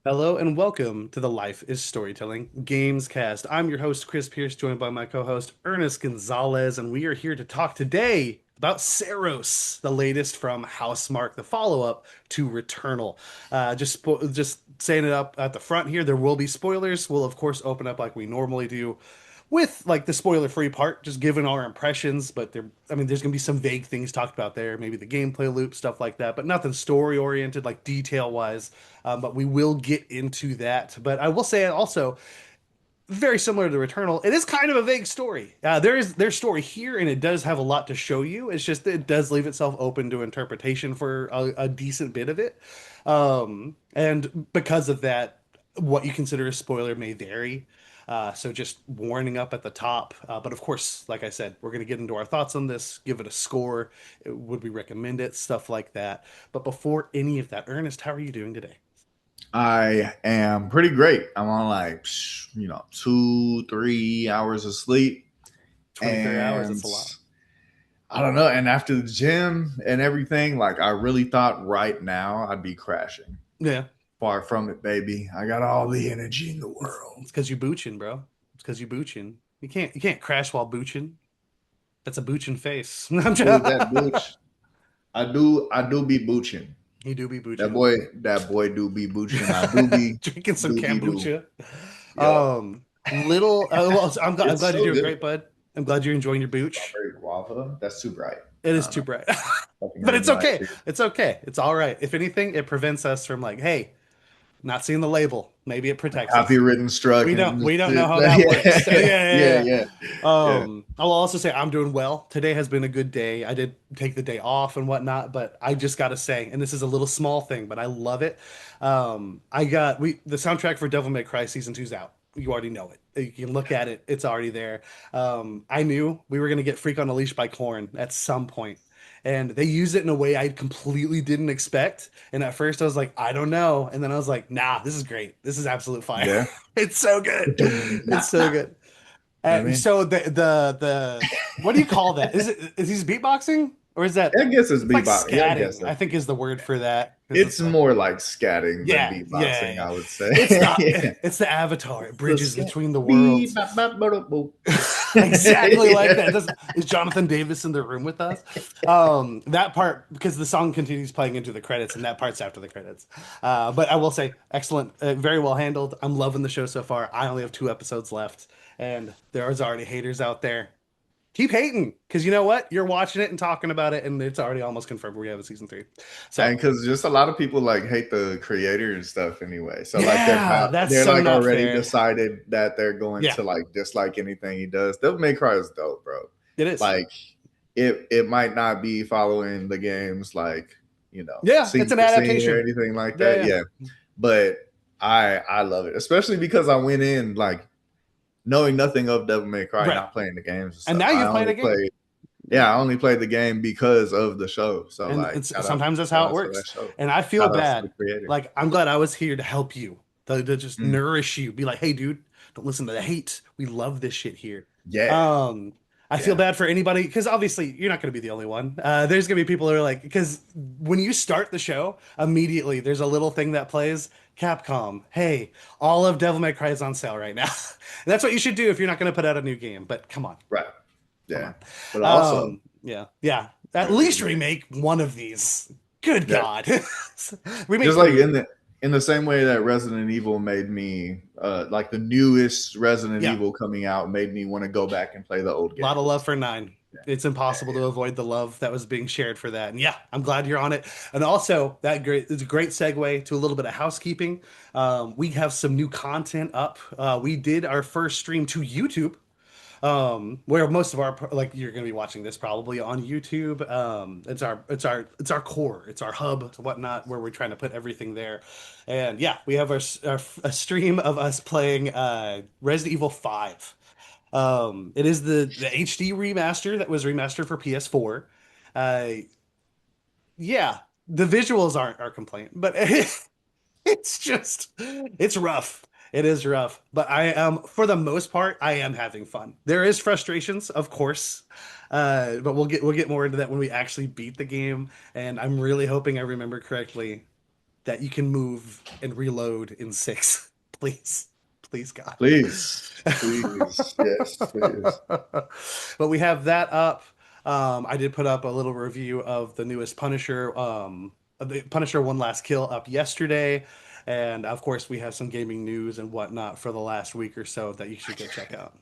Hello and welcome to the Life is Storytelling Gamescast. I'm your host, Chris Pierce, joined by my co-host, Ernest Gonzalez, and we are here to talk today about Saros, the latest from Housemarque, the follow-up to Returnal. Just saying it up at the front here, there will be spoilers. We'll, of course, open up like we normally do with like the spoiler-free part, just giving our impressions, but there's gonna be some vague things talked about there, maybe the gameplay loop, stuff like that, but nothing story-oriented, like detail-wise. But we will get into that. But I will say also, very similar to Returnal, it is kind of a vague story. There's story here, and it does have a lot to show you. It's just that it does leave itself open to interpretation for a decent bit of it. And because of that, what you consider a spoiler may vary. So just warning up at the top. But of course, like I said, we're going to get into our thoughts on this, give it a score. Would we recommend it? Stuff like that. But before any of that, Ernest, how are you doing today? I am pretty great. I'm on like 2, 3 hours of sleep, 23 hours, and that's a lot. I don't know. And after the gym and everything, like I really thought right now I'd be crashing. Yeah. Far from it, baby. I got all the energy in the It's world. it's because you boochin', bro. It's because you boochin'. You can't crash while boochin'. That's a boochin' face. I'm Who is that just, booch? I do be booching. you do be That boochin'. boy, that boy do be booching. I do be Drinking some do be do. kombucha. Yep. Well, I'm It's glad you're so doing good. great, bud. I'm glad you're enjoying your booch. Strawberry guava. That's too bright. It I is don't too know. bright, Fucking but it's everybody. okay. It's okay. It's all right. If anything, it prevents us from like, hey, not seeing the label. Maybe it protects us. Copywritten struck We don't and we don't know shit. how that works. Yeah, Yeah, yeah, yeah, yeah, yeah. yeah. I will also say I'm doing well. Today has been a good day. I did take the day off and whatnot, but I just gotta say, and this is a little small thing, but I love it. I got we the soundtrack for Devil May Cry Season 2's out. You already know it. You can look at it. It's already there. I knew we were gonna get Freak on a Leash by Korn at some point. And they use it in a way I completely didn't expect. And at first I was like, I don't know. And then I was like, nah, this is great. This is absolute fire. Yeah. It's so good. It's Nah, so nah. good. I mean, So the what do you call that? Is he beatboxing or is that I guess it's it's like bebop. Yeah, I guess scatting? so. I think is the word for that because it's It's like more like scatting than yeah, yeah, beatboxing, yeah. I would say. It's not. Yeah. It's the Avatar. It The bridges scat. between the worlds. Bee-bop-bop-bop-bop. Exactly like that. Yeah. Is Jonathan Davis in the room with us? That part because the song continues playing into the credits, and that part's after the credits. But I will say, excellent, very well handled. I'm loving the show so far. I only have 2 episodes left, and there's already haters out there. Keep hating, because you know what? You're watching it and talking about it, and it's already almost confirmed we have a season 3. So And because just a lot of people like hate the creator and stuff anyway. So like yeah, that's they're so like not already fair. decided that they're going Yeah, to like dislike anything he does. Devil May Cry is dope, bro. it is. Like it might not be following the games like, Yeah, it's scene an for scene or adaptation. anything like Yeah, that. yeah. Yeah. But I love it. Especially because I went in like knowing nothing of Devil May Cry, Right. not playing the games and And stuff. now you've played a game. I only played the game because of the show. So And like sometimes that's shout how it out to works. that show. And I feel Shout out to the bad. creator. Like I'm glad I was here to help you, to just Mm, nourish you. Be like, hey, dude, don't listen to the hate. We love this shit here. yeah, Um, I feel yeah, bad for anybody because obviously you're not going to be the only one. There's going to be people who are like, because when you start the show, immediately there's a little thing that plays. Capcom, hey, all of Devil May Cry is on sale right now. And that's what you should do if you're not going to put out a new game. But come on, right, come yeah. on. But also, Yeah, yeah. At uh, least remake one of these. Good yeah, God. Remake just like three. in the same way that Resident Evil made me like the newest Resident Yeah, Evil coming out made me want to go back and play the old a lot of love games. for nine. Yeah, It's yeah, impossible to yeah. avoid the love that was being shared for that. And yeah, I'm glad you're on it. And also, that great it's a great segue to a little bit of housekeeping. We have some new content up. We did our first stream to YouTube, where most of our like you're going to be watching this probably on YouTube. It's our core, it's our hub, whatnot, where we're trying to put everything there. And yeah, we have a stream of us playing Resident Evil 5. It is the HD remaster that was remastered for PS4. Uh, yeah, the visuals aren't our complaint, but it's just it's rough. It is rough, but I am for the most part I am having fun. There is frustrations, of course, but we'll get more into that when we actually beat the game. And I'm really hoping I remember correctly. that you can move and reload in 6. Please. Please, God. Please, please, yes, please. But we have that up. I did put up a little review of the newest Punisher, the Punisher One Last Kill up yesterday. And of course, we have some gaming news and whatnot for the last week or so that you should go check out.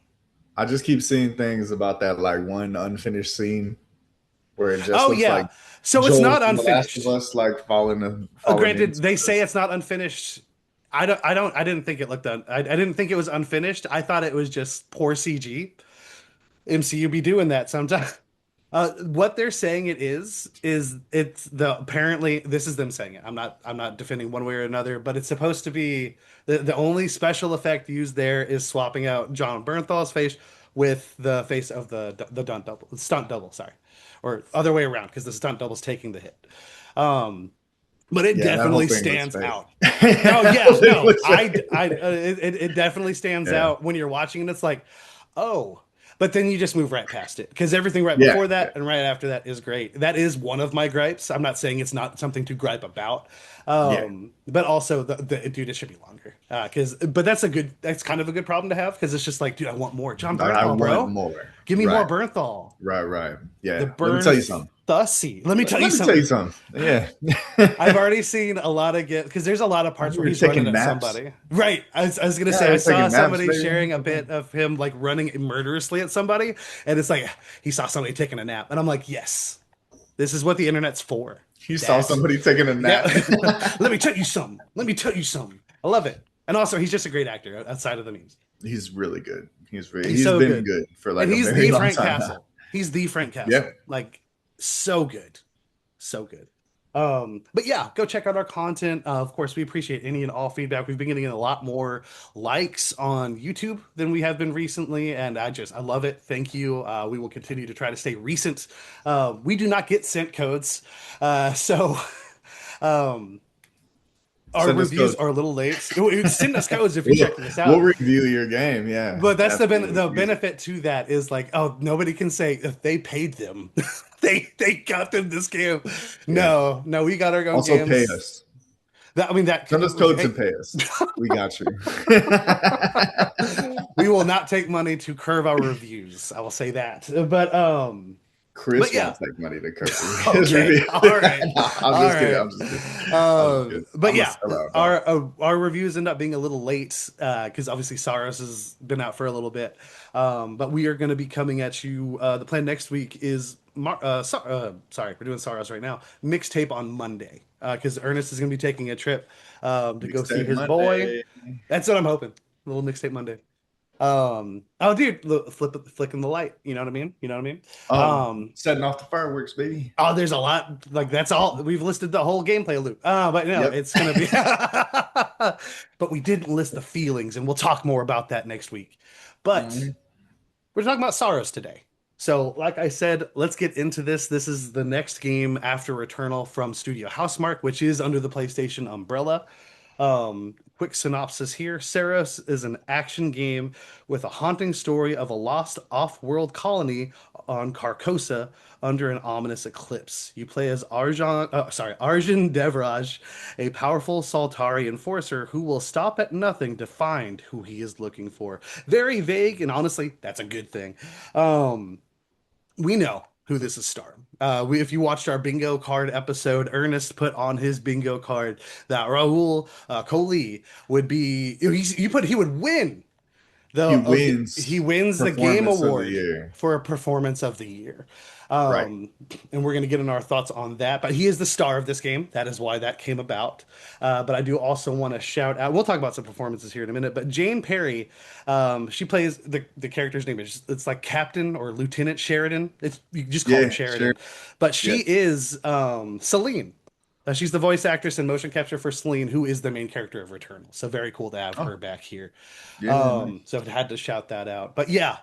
I just keep seeing things about that like one unfinished scene where it just Oh, looks like yeah. So it's Joel not from The Last of unfinished. Us like falling Granted, into they say this. it's not unfinished. I didn't think it looked I didn't think it was unfinished. I thought it was just poor CG. MCU be doing that sometimes. What they're saying it is it's the apparently this is them saying it. I'm not defending one way or another, but it's supposed to be the only special effect used there is swapping out John Bernthal's face with the face of the stunt double, sorry, or other way around because the stunt double's taking the hit. Um, but it Yeah, that whole definitely thing looks stands fake. out. No, yeah, It no, looks fake. it definitely stands Yeah, out when you're watching and it's like, oh, but then you just move right past it because everything right yeah, before yeah, that and right after that is great. That is one of my gripes. I'm not saying it's not something to gripe about, yeah. but also dude, it should be longer. But that's kind of a good problem to have because it's just like, dude, I want more John I Bernthal, want bro. more. Give me more Right, Bernthal. right, right. The Yeah. Let me burn tell you something. Thussy. Let me tell you Let me tell you something. something. Yeah. I've already seen a lot of get because there's a lot of Have parts you where been he's running taking at naps? somebody. Right. I was gonna Yeah, say I I was saw taking naps, somebody baby. sharing a bit of him like running murderously at somebody, and it's like he saw somebody taking a nap, and I'm like, yes, this is what the internet's for. You saw That. somebody taking a Yeah. nap. Let me tell you something. Let me tell you something. I love it. And also, he's just a great actor outside of the memes. He's really good. He's He's so been good, good for and like a he's very the long Frank time now. Castle. He's the Frank Yep. Castle. Like so good. So good. But yeah, go check out our content. Of course, we appreciate any and all feedback. We've been getting a lot more likes on YouTube than we have been recently, and I love it. Thank you. We will continue to try to stay recent. We do not get sent codes, so um, our Send us reviews codes. are a little late. Send us codes if you're We'll, checking this we'll out. review your game. Yeah, But that's absolutely. the Use it. benefit to that is like, oh, nobody can say if they paid them, they got them this game. Yeah. No, no, we got our own Also pay games. us. That I mean that Send us codes and hey, pay us. We got you. we will not take money to curve our reviews. I will say that. But Chris yeah, won't take money to cover his okay, review. all right, No, I'm all just kidding. right. I'm just kidding. I'm just kidding. But I'm a yeah, sellout, dog. our reviews end up being a little late because obviously Saros has been out for a little bit. But we are going to be coming at you. The plan next week is sorry, we're doing Saros right now. Mixtape on Monday because Ernest is going to be taking a trip to go see Mixtape his boy. Monday. That's what I'm hoping. A little mixtape Monday. Oh, dude, look, flicking the light. You know what I mean? You know what I mean? Setting off the fireworks, baby. Oh, there's a lot. Like that's all we've listed the whole gameplay loop. But no, Yep. it's gonna be. But we didn't list the feelings, and we'll talk more about that next week. But Mhm. we're talking about Saros today. So, like I said, let's get into this. This is the next game after Returnal from Studio Housemarque, which is under the PlayStation umbrella. Quick synopsis here. Saros is an action game with a haunting story of a lost off-world colony on Carcosa under an ominous eclipse. You play as Arjun Devraj, a powerful Saltari enforcer who will stop at nothing to find who he is looking for. Very vague, and honestly, that's a good thing. Um, we know who this is starring. If you watched our bingo card episode, Ernest put on his bingo card that Raul Coley would be. He would win He he wins wins the game performance of the award year. for a performance of the year. Right. And we're going to get in our thoughts on that. But he is the star of this game. That is why that came about. But I do also want to shout out. We'll talk about some performances here in a minute. But Jane Perry, she plays the character's name. It's like Captain or Lieutenant Sheridan. It's you just call her Yeah, sure. Sheridan. But Yeah. she is Celine. She's the voice actress and motion capture for Celine, who is the main character of Returnal. So very cool to have Oh, her back here. yeah, yeah, nice. So I had to shout that out. But yeah,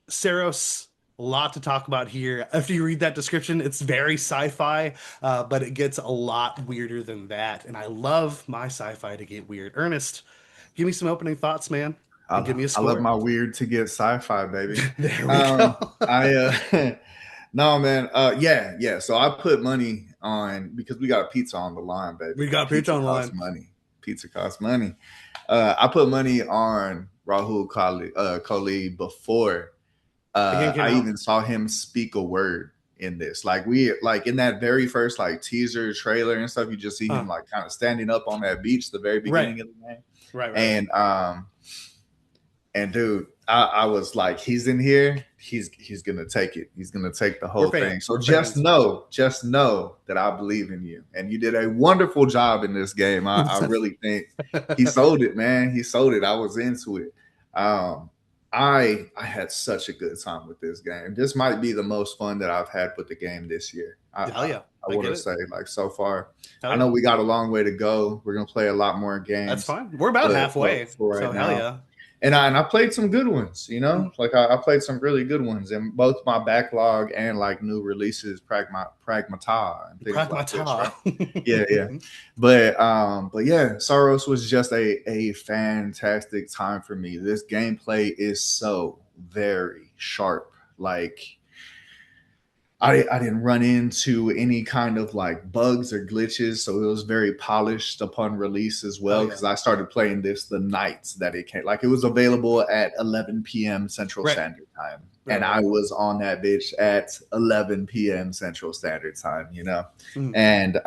Saros, a lot to talk about here. If you read that description, it's very sci-fi, but it gets a lot weirder than that. And I love my sci-fi to get weird. Ernest, give me some opening thoughts, man, and give me a I love score. my weird to get sci-fi, baby. There we go. I no man, yeah, yeah. So I put money on, because we got a pizza on the line, baby. We got pizza Pizza on the costs line. money. Pizza costs money. I put money on Rahul Kohli before The game came I out. even saw him speak a word in this. Like in that very first like teaser trailer and stuff, you just see him like kind of standing up on that beach, the very Right. beginning of the game. Right. And dude, I was like, he's in here. He's gonna take it. He's gonna take the whole thing. So just know that I believe in you, and you did a wonderful job in this game. I really think he sold it, man. He sold it. I was into it. I had such a good time with this game. This might be the most fun that I've had with the game this year. Hell yeah. I want to say, like, so far. Hell I know yeah. we got a long way to go. We're gonna play a lot more games. That's fine. We're about halfway. For right so now. hell yeah. And I played some good ones, you know, like I played some really good ones, and both my backlog and like new releases, Pragmata and things like this, right? Yeah. But yeah, Saros was just a fantastic time for me. This gameplay is so very sharp. Like I didn't run into any kind of like bugs or glitches, so it was very polished upon release as well. Because I started playing this the nights that it came, like it was available at 11 p.m. Central Standard Time, and I was on that bitch at 11 p.m. Central Standard Time, you know, and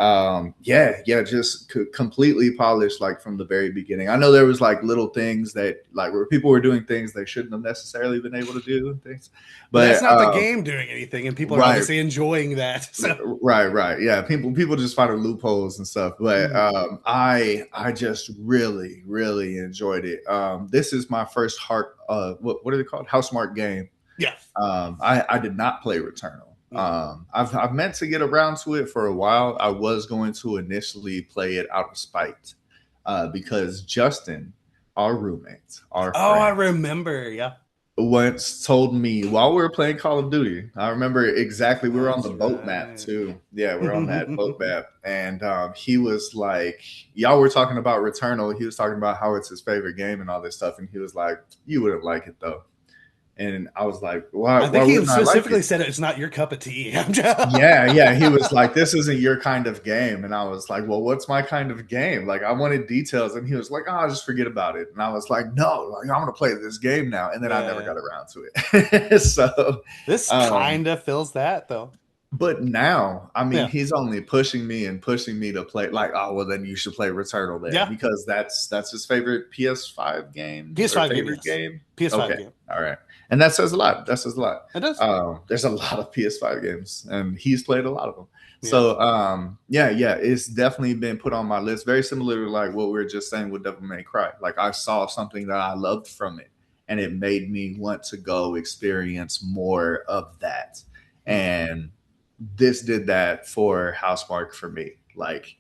just completely polished like from the very beginning. I know there was like little things that like where people were doing things they shouldn't have necessarily been able to do and things, but that's not the game doing anything, and people are obviously enjoying that. So. Right. Yeah, people just finding loopholes and stuff. But I just really enjoyed it. This is my first what are they called? Housemarque game. Yeah. I did not play Returnal. I've meant to get around to it for a while. I was going to initially play it out of spite, because Justin, our roommate, our friend, I remember. Yeah. Once told me while we were playing Call of Duty. I remember exactly. We were on the boat map too. Yeah, we're on that boat map, and he was like, "Y'all were talking about Returnal." He was talking about how it's his favorite game and all this stuff, and he was like, "You wouldn't like it though." And I was like, "Why?" I think he specifically said it's not your cup of tea. yeah. He was like, "This isn't your kind of game," and I was like, "Well, what's my kind of game?" Like, I wanted details, and he was like, "Oh, just forget about it." And I was like, "No, like I'm gonna play this game now." And then I never got around to it. So this kind of fills that though. But now, I mean, he's only pushing me to play. Like, oh, well, then you should play Returnal then, because that's his favorite PS5 game. PS5 game. PS5 game. All right, and that says a lot. It does. There's a lot of PS5 games, and he's played a lot of them. Yeah. So, it's definitely been put on my list. Very similar to like what we were just saying with Devil May Cry. Like, I saw something that I loved from it, and it made me want to go experience more of that. And this did that for Housemarque for me. Like,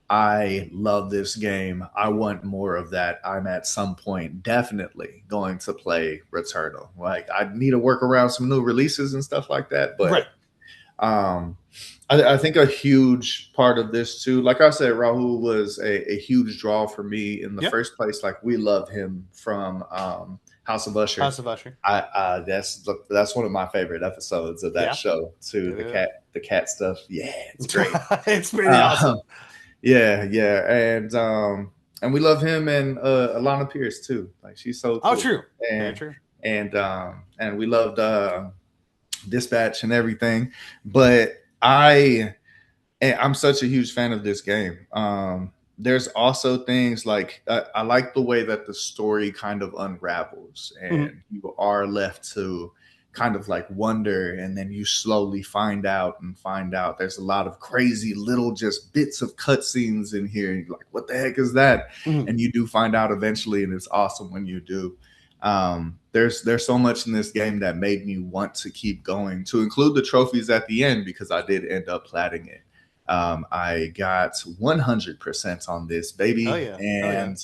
I love this game. I want more of that. I'm at some point definitely going to play Returnal. Like, I need to work around some new releases and stuff like that. But I think a huge part of this too, like I said, Rahul was a huge draw for me in the first place. Like, we love him from House of Usher. That's one of my favorite episodes of that show too. The cat stuff. Yeah, it's great. It's pretty awesome. Yeah, and we love him and Alana Pierce too. Like, she's so cool. Oh, true. And, true. And we loved Dispatch and everything. But I'm such a huge fan of this game. There's also things like I like the way that the story kind of unravels, and you are left to kind of like wonder, and then you slowly find out. There's a lot of crazy little just bits of cutscenes in here. And you're like, what the heck is that? And you do find out eventually, and it's awesome when you do. There's so much in this game that made me want to keep going, to include the trophies at the end, because I did end up platting it. I got 100% on this baby, and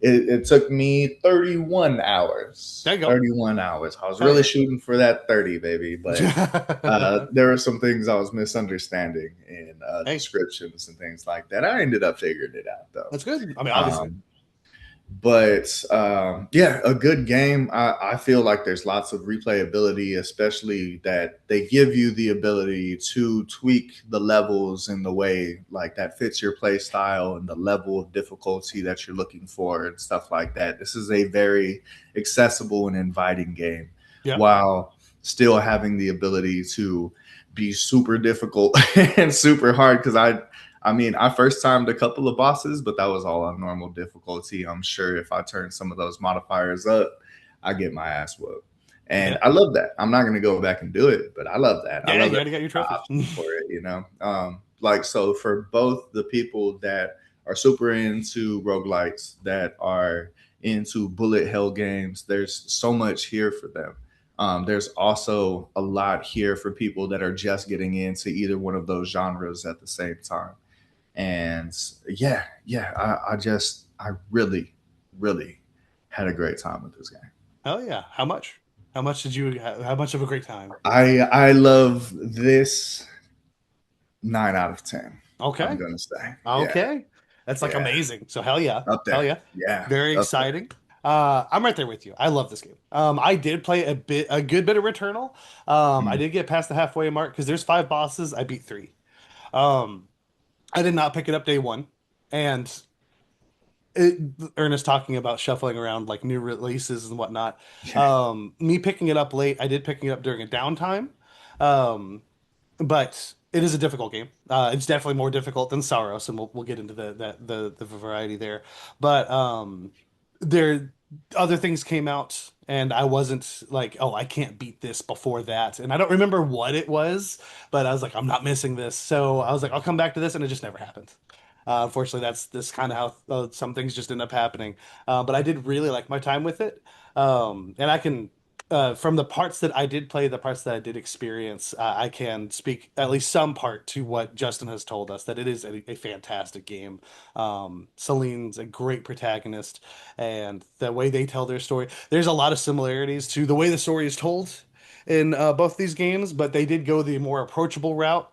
it took me 31 hours. There you go. 31 hours. I was really shooting for that 30, baby, but there were some things I was misunderstanding in descriptions and things like that. I ended up figuring it out though. That's good. I mean, obviously. But yeah, a good game. I feel like there's lots of replayability, especially that they give you the ability to tweak the levels in the way like that fits your play style and the level of difficulty that you're looking for and stuff like that. This is a very accessible and inviting game Yeah. while still having the ability to be super difficult and super hard because I mean, I first timed a couple of bosses, but that was all on normal difficulty. I'm sure if I turn some of those modifiers up, I get my ass whooped. And Yeah. I love that. I'm not going to go back and do it, but I love that. I Yeah, love you that already got your the trophies. option for it, you know? Like, so for both the people that are super into roguelites, that are into bullet hell games, there's so much here for them. There's also a lot here for people that are just getting into either one of those genres at the same time. And I really, really had a great time with this game. Oh yeah. How much? How much did you how much of a great time? I love this 9 out of 10. I'm Okay. gonna say, yeah, Okay. That's like yeah, amazing. So hell yeah. up Hell there, yeah. yeah, Very up there. exciting. I'm right there with you. I love this game. I did play a good bit of Returnal. I Mm. did get past the halfway mark because there's five bosses. I beat three. Um, I did not pick it up day one. And it, Ernest talking about shuffling around like new releases and whatnot. Yeah, Me picking it up late, I did picking it up during a downtime. Um, but it is a difficult game. It's definitely more difficult than Saros, and we'll get into the variety there. But there other things came out, and I wasn't like, oh, I can't beat this before that, and I don't remember what it was, but I was like, I'm not missing this. So I was like, I'll come back to this, and it just never happened. Unfortunately, that's this kind of how some things just end up happening. But I did really like my time with it, and I can from the parts that I did play, the parts that I did experience, I can speak at least some part to what Justin has told us that it is a fantastic game. Celine's a great protagonist, and the way they tell their story, there's a lot of similarities to the way the story is told in both these games, but they did go the more approachable route.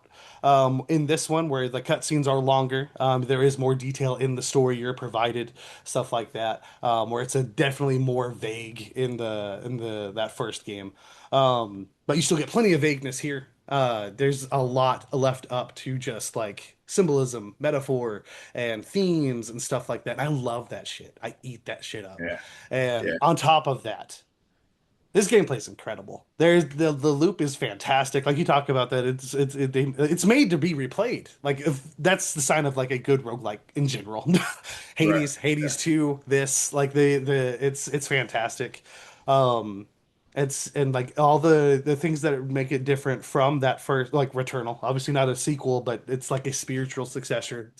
In this one, where the cutscenes are longer, there is more detail in the story you're provided, stuff like that. Where it's a definitely more vague in the that first game, but you still get plenty of vagueness here. There's a lot left up to just like symbolism, metaphor, and themes and stuff like that. And I love that shit. I eat that shit up. yeah, And yeah, on top of that, this gameplay is incredible. There's the loop is fantastic. Like you talk about that, it's made to be replayed. Like if that's the sign of like a good roguelike in general. right, Hades yeah, 2, this like the it's fantastic. Um it's and like all the things that make it different from that first like Returnal. Obviously not a sequel, but it's like a spiritual successor,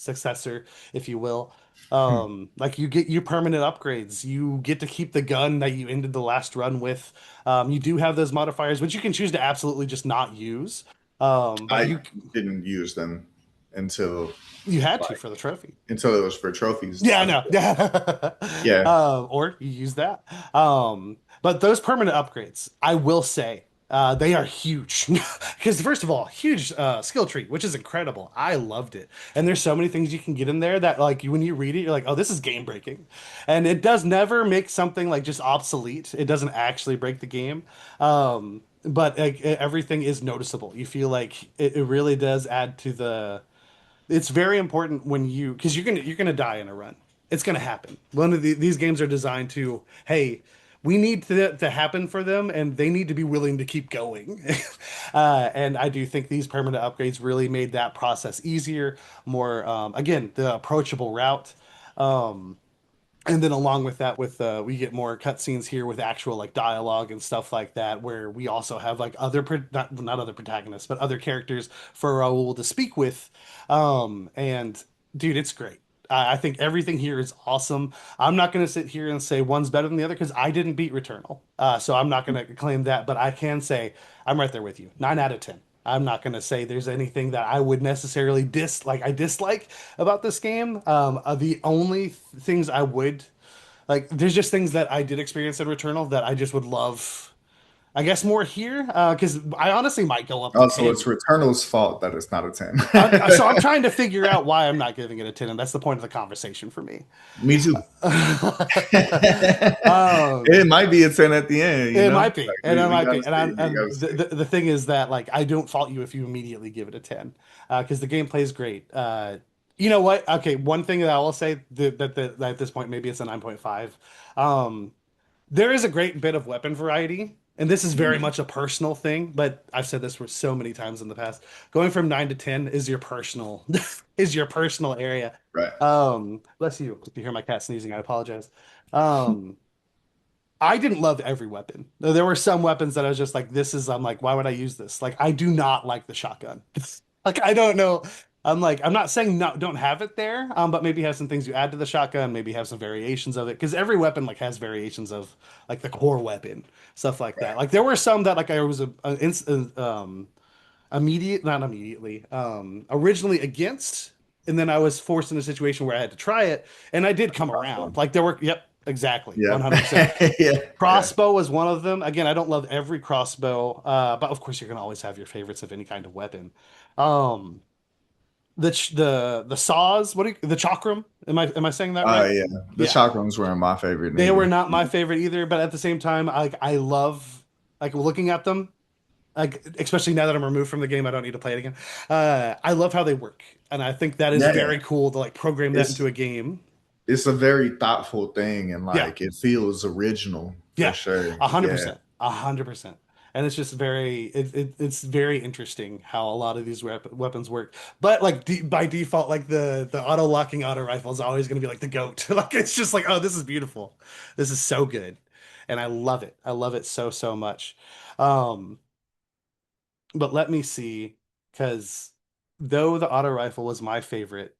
if you will. hmm. Like you get your permanent upgrades. You get to keep the gun that you ended the last run with. You do have those modifiers, which you can choose to absolutely just not use. But I didn't use them until you had to like for the trophy. until it was for trophies. Yeah, I I know. yeah, Or you use that. But those permanent upgrades, I will say, they are huge. Because first of all, huge skill tree, which is incredible. I loved it. And there's so many things you can get in there that like when you read it, you're like, oh, this is game breaking. And it does never make something like just obsolete. It doesn't actually break the game. But like, everything is noticeable. You feel like it really does add to the it's very important when you because you're gonna die in a run. It's gonna happen. These games are designed to, hey, we need to happen for them, and they need to be willing to keep going. And I do think these permanent upgrades really made that process easier, more again the approachable route. Um, and then along with that with we get more cutscenes here with actual like dialogue and stuff like that where we also have like not other protagonists but other characters for Raul to speak with and dude it's great. I think everything here is awesome. I'm not going to sit here and say one's better than the other because I didn't beat Returnal, so I'm not going to claim that, but I can say I'm right there with you. 9 out of 10. I'm not going to say there's anything that I would necessarily dislike about this game. The only things I would like, there's just things that I did experience in Returnal that I just would love. I guess more here, because I honestly might go up to Also, it's 10. Returnal's fault that it's not a 10. So I'm trying to figure out why I'm not giving it a 10, and that's the point of the conversation for me. Me too. Um, It might be a 10 at the end, you it know? might be, Like and it we might gotta be, and see. You and gotta see. the thing is that like I don't fault you if you immediately give it a 10, because the gameplay is great. You know what? Okay, one thing that I will say that at this point maybe it's a 9.5. Um, there is a great bit of weapon variety, and this is very Mhm. much a personal thing, but I've said this for so many times in the past. Going from 9 to 10 is your personal is your personal area. Right. Bless you. If you hear my cat sneezing, I apologize. Um, I didn't love every weapon. There were some weapons that I was just like, this is, I'm like, why would I use this? Like, I do not like the shotgun. Like, I don't know. I'm like, I'm not saying no, don't have it there, but maybe have some things you add to the shotgun, maybe have some variations of it, because every weapon like has variations of like the core weapon, stuff like that. Right. Like there were some that like I was not immediately, originally against, and then I was forced in a situation where I had to try it, and I did come Crossbow. around. Like there were, yep, exactly, Yeah. 100%. Yeah. Yeah. Crossbow was one of them. Again, I don't love every crossbow, but of course you're gonna always have your favorites of any kind of weapon. Um, the saws, the chakram? Am I saying that right? Yeah. The Yeah, chakrams weren't my favorite they were neither. not my favorite either, but at the same time, I love like looking at them. Like especially now that I'm removed from the game, I don't need to play it again. I love how they work, and I think that is Yeah. very cool to like program that into It's a game. it's a very thoughtful thing and Yeah, like it feels original for yeah, sure. a hundred Yeah. percent, 100%. And it's just it's very interesting how a lot of these weapons work. But like by default, like the auto locking auto rifle is always going to be like the goat. Like it's just like, oh, this is beautiful, this is so good, and I love it. I love it so so much. Um, but let me see, because though the auto rifle was my favorite,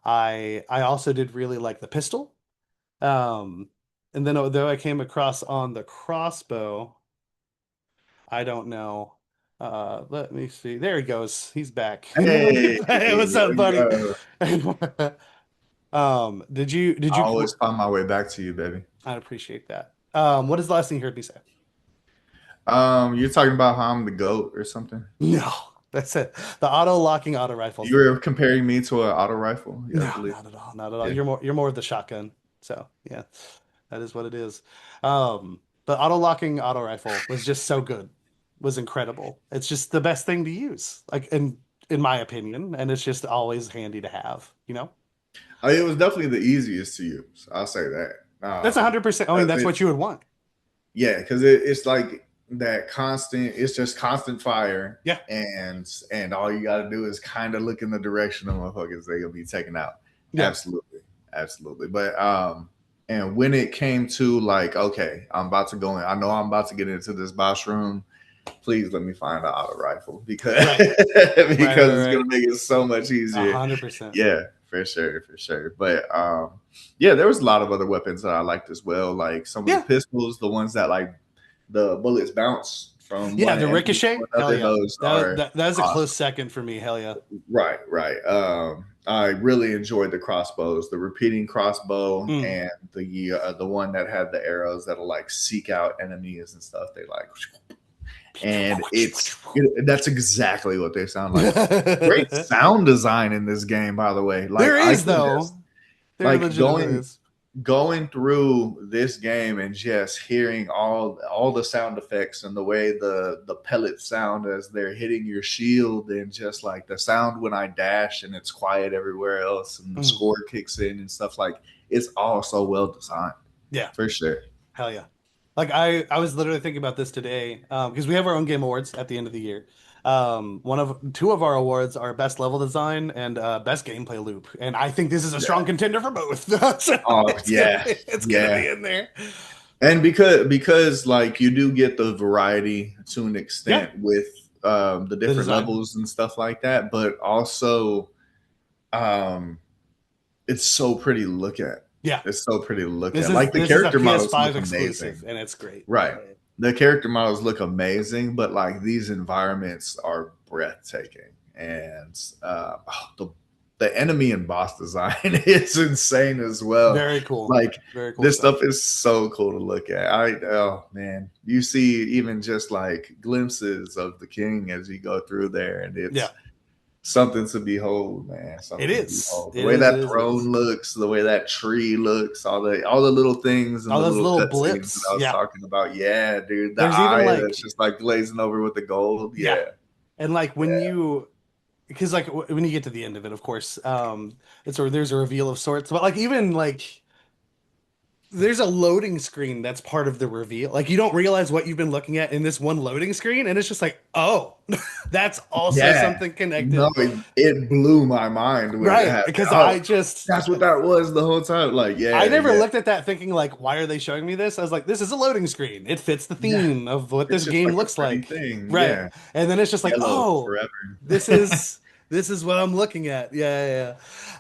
I also did really like the pistol. Um, and then though I came across on the crossbow, I don't know. Let me see. There he goes. He's back. Hey, Hey, what's there up, we buddy? go. Did I you always find my way back to you, baby. I appreciate that. What is the last thing you heard me say? You're talking about how I'm the goat or something. No, that's it. The auto locking auto rifle's You the were goat. comparing me to an auto rifle, yeah, I No, believe. not at all. Not at all. Yeah. You're more of the shotgun. So yeah, that is what it is. But auto locking auto rifle was just so good. Was incredible. It's just the best thing to use. Like in my opinion, and it's just always handy to have, you know? It was definitely the easiest to use. I'll say that. That's 100%. I mean, 'Cause that's what you would want. yeah, because it's like that constant. It's just constant fire, Yeah. and all you got to do is kind of look in the direction of motherfuckers they're gonna be taken out. Yeah. Absolutely, absolutely. But and when it came to like, okay, I'm about to go in. I know I'm about to get into this boss room. Please let me find an auto rifle because Right. Right, because right, it's right. gonna make it so much A easier. hundred percent. Yeah, for sure, for sure. But yeah, there was a lot of other weapons that I liked as well, like some of the Yeah. pistols, the ones that like the bullets bounce from Yeah, one the enemy to ricochet. Hell another. yeah. Those That are that that is a close awesome. second for me. Hell yeah. Right, right. I really enjoyed the crossbows, the repeating crossbow, Mm. and the one that had the arrows that'll like seek out enemies and stuff. They like, and that's exactly what they sound like. Great sound design in this game, by the way. Like There I is can just though. There like legitimately is. going through this game and just hearing all the sound effects and the way the pellets sound as they're hitting your shield and just like the sound when I dash and it's quiet everywhere else and the Mm. score kicks in and stuff like it's all so well designed Yeah. for sure. Hell yeah. Like I was literally thinking about this today, because we have our own game awards at the end of the year. Two of our awards are best level design and best gameplay loop, and I think this is a strong Yeah. contender for both. So Oh yeah. it's gonna Yeah. be in there. And because like you do get the variety to an Yeah, extent with the the different design. levels and stuff like that, but also um it's so pretty to look at. Yeah, It's so pretty to look this at. is Like the this is a character models PS5 look exclusive, amazing. and it's great. Right. The character models look amazing, but like these environments are breathtaking. And the enemy and boss design is insane as well. Very cool. Like Very cool this stuff. stuff is so cool to look at. Oh man, you see even just like glimpses of the king as you go through there, and Yeah, it's something to behold, man. it Something to is. behold. The It way is. It that is. It is. throne looks, the way that tree looks, all the little things and All the those little little cutscenes that blips. I was Yeah. talking about. Yeah, dude, the There's even eye that's like, just like glazing over with the gold. yeah. Yeah, And like when yeah. you, because like when you get to the end of it, of course, there's a reveal of sorts. But like even like there's a loading screen that's part of the reveal. Like you don't realize what you've been looking at in this one loading screen, and it's just like, oh, that's also Yeah. something No, connected. it blew my mind when it Right. happened. Because Oh, that's what that was the whole time. Like, I yeah, never yeah, looked at that thinking like, why are they showing me this? I was like, this is a loading screen. It fits the yeah. theme of what It's this just game like a looks pretty like. thing. Right. Yeah. And then it's just like, Yellow oh, this forever. is this is what I'm looking at. Yeah, yeah,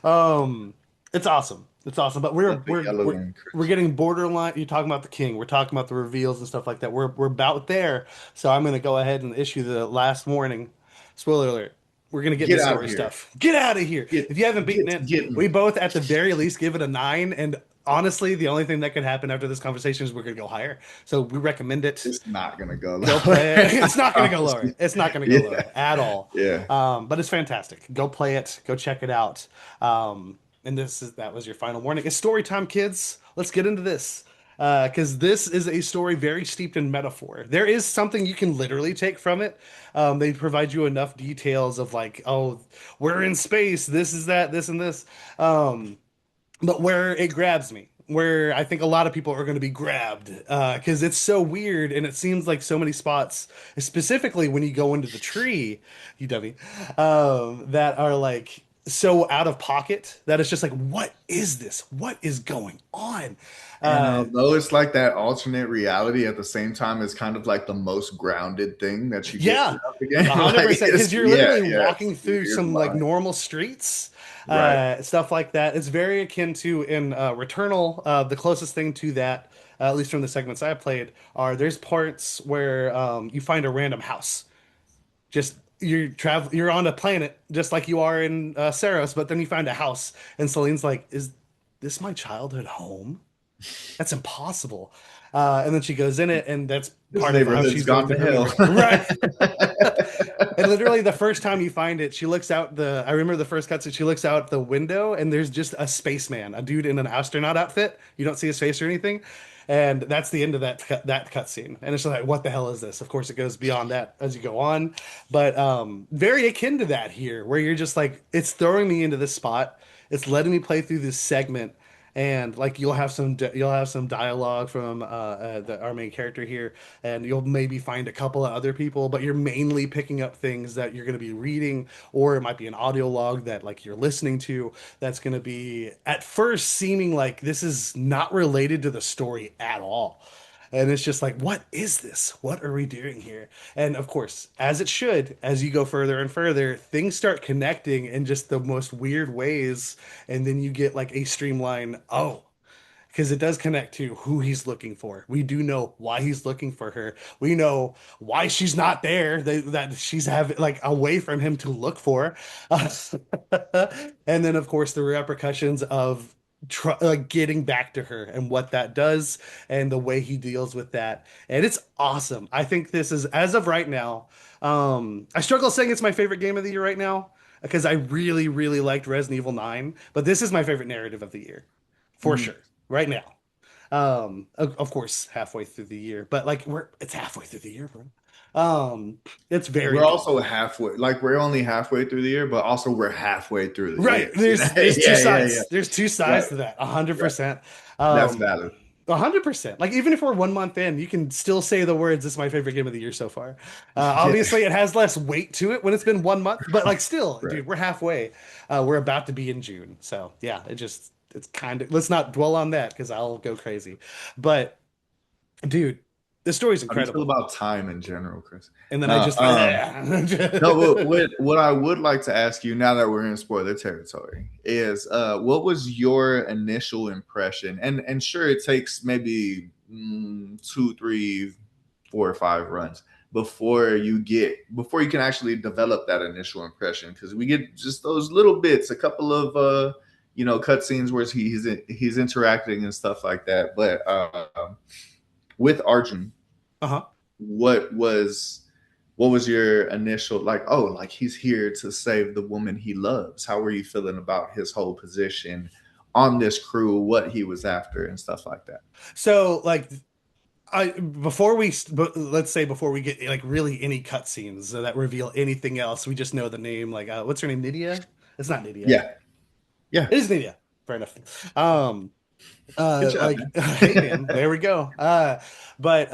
yeah. It's awesome. It's awesome. But we're Love the we're yellow we're and we're crisp. getting borderline. You're talking about the king. We're talking about the reveals and stuff like that. We're about there. So I'm gonna go ahead and issue the last warning. Spoiler alert. We're gonna get into Get out of story here. stuff. Get out of here. Get If you haven't beaten get it, we getting. both at the very least give it a 9. And honestly, the only thing that could happen after this conversation is we're gonna go higher. So we recommend it. It's not gonna go Go lower. play it. It's I not gonna go promise lower. you. It's not gonna go Yeah. lower at all. Yeah. But it's fantastic. Go play it. Go check it out. And that was your final warning. It's story time, kids. Let's get into this. Because this is a story very steeped in metaphor. There is something you can literally take from it. They provide you enough details of like, oh, we're in space. This is that. This and this. But where it grabs me, where I think a lot of people are going to be grabbed, because it's so weird and it seems like so many spots, specifically when you go into the tree, you dummy, that are like so out of pocket that it's just like, what is this? What is going on? And Uh, although it's like that alternate reality, at the same time, it's kind of like the most grounded thing that you get yeah, throughout the game. a hundred Like, percent. Because you're yeah, literally yeah, it's walking a through weird some like line. normal streets, Right. stuff like that. It's very akin to in Returnal. The closest thing to that, at least from the segments I played, are there's parts where you find a random house. Just you're on a planet just like you are in Saros, but then you find a house, and Celine's like, "Is this my childhood home? That's impossible." And then she goes in it, and that's This part of how neighborhood's she's going gone through to her hell. memory. Right. And literally the first time you find it, she looks out I remember the first cutscene, she looks out the window and there's just a spaceman, a dude in an astronaut outfit. You don't see his face or anything. And that's the end of that cutscene. And it's just like, what the hell is this? Of course, it goes beyond that as you go on. But very akin to that here, where you're just like, it's throwing me into this spot. It's letting me play through this segment and like you'll have some dialogue from our main character here, and you'll maybe find a couple of other people, but you're mainly picking up things that you're going to be reading, or it might be an audio log that like you're listening to that's going to be at first seeming like this is not related to the story at all. And it's just like, what is this? What are we doing here? And of course, as it should, as you go further and further, things start connecting in just the most weird ways. And then you get like a streamline, oh, because it does connect to who he's looking for. We do know why he's looking for her. We know why she's not there, that she's have like away from him to look for. And then, of course, the repercussions of getting back to her and what that does and the way he deals with that. And it's awesome. I think this is, as of right now, I struggle saying it's my favorite game of the year right now because I really, really liked Resident Evil 9, but this is my favorite narrative of the year for Mhm. sure right now. Of course, halfway through the year, but like it's halfway through the year, bro. It's very We're good. also halfway, like we're only halfway through the year, but also we're halfway through the Right. year. You know? There's two Yeah, yeah, yeah. sides. There's two sides Right, to that. 100%. right. That's Um, valid. 100%. Like even if we're 1 month in, you can still say the words, "This is my favorite game of the year so far." Yeah, Obviously, it has less weight to it when it's been 1 month, but like still, right. dude, we're halfway. We're about to be in June, so yeah, it's kind of, let's not dwell on that because I'll go crazy. But dude, the story's How do you feel incredible. about time in general, Chris? And then I No, just no. What I would like to ask you now that we're in spoiler territory is, what was your initial impression? And sure, it takes maybe 2, 3, 4, or 5 runs, before you can actually develop that initial impression, because we get just those little bits, a couple of cutscenes where he's interacting and stuff like that. But with Arjun, Uh-huh. what was what was your initial, like, oh, like he's here to save the woman he loves? How were you feeling about his whole position on this crew, what he was after and stuff like that? So like let's say before we get like really any cutscenes that reveal anything else, we just know the name. Like, what's her name? Nydia? It's not Nydia. Yeah, yeah. It is Nydia. Fair enough. Good job, Like, hey man, there we go. But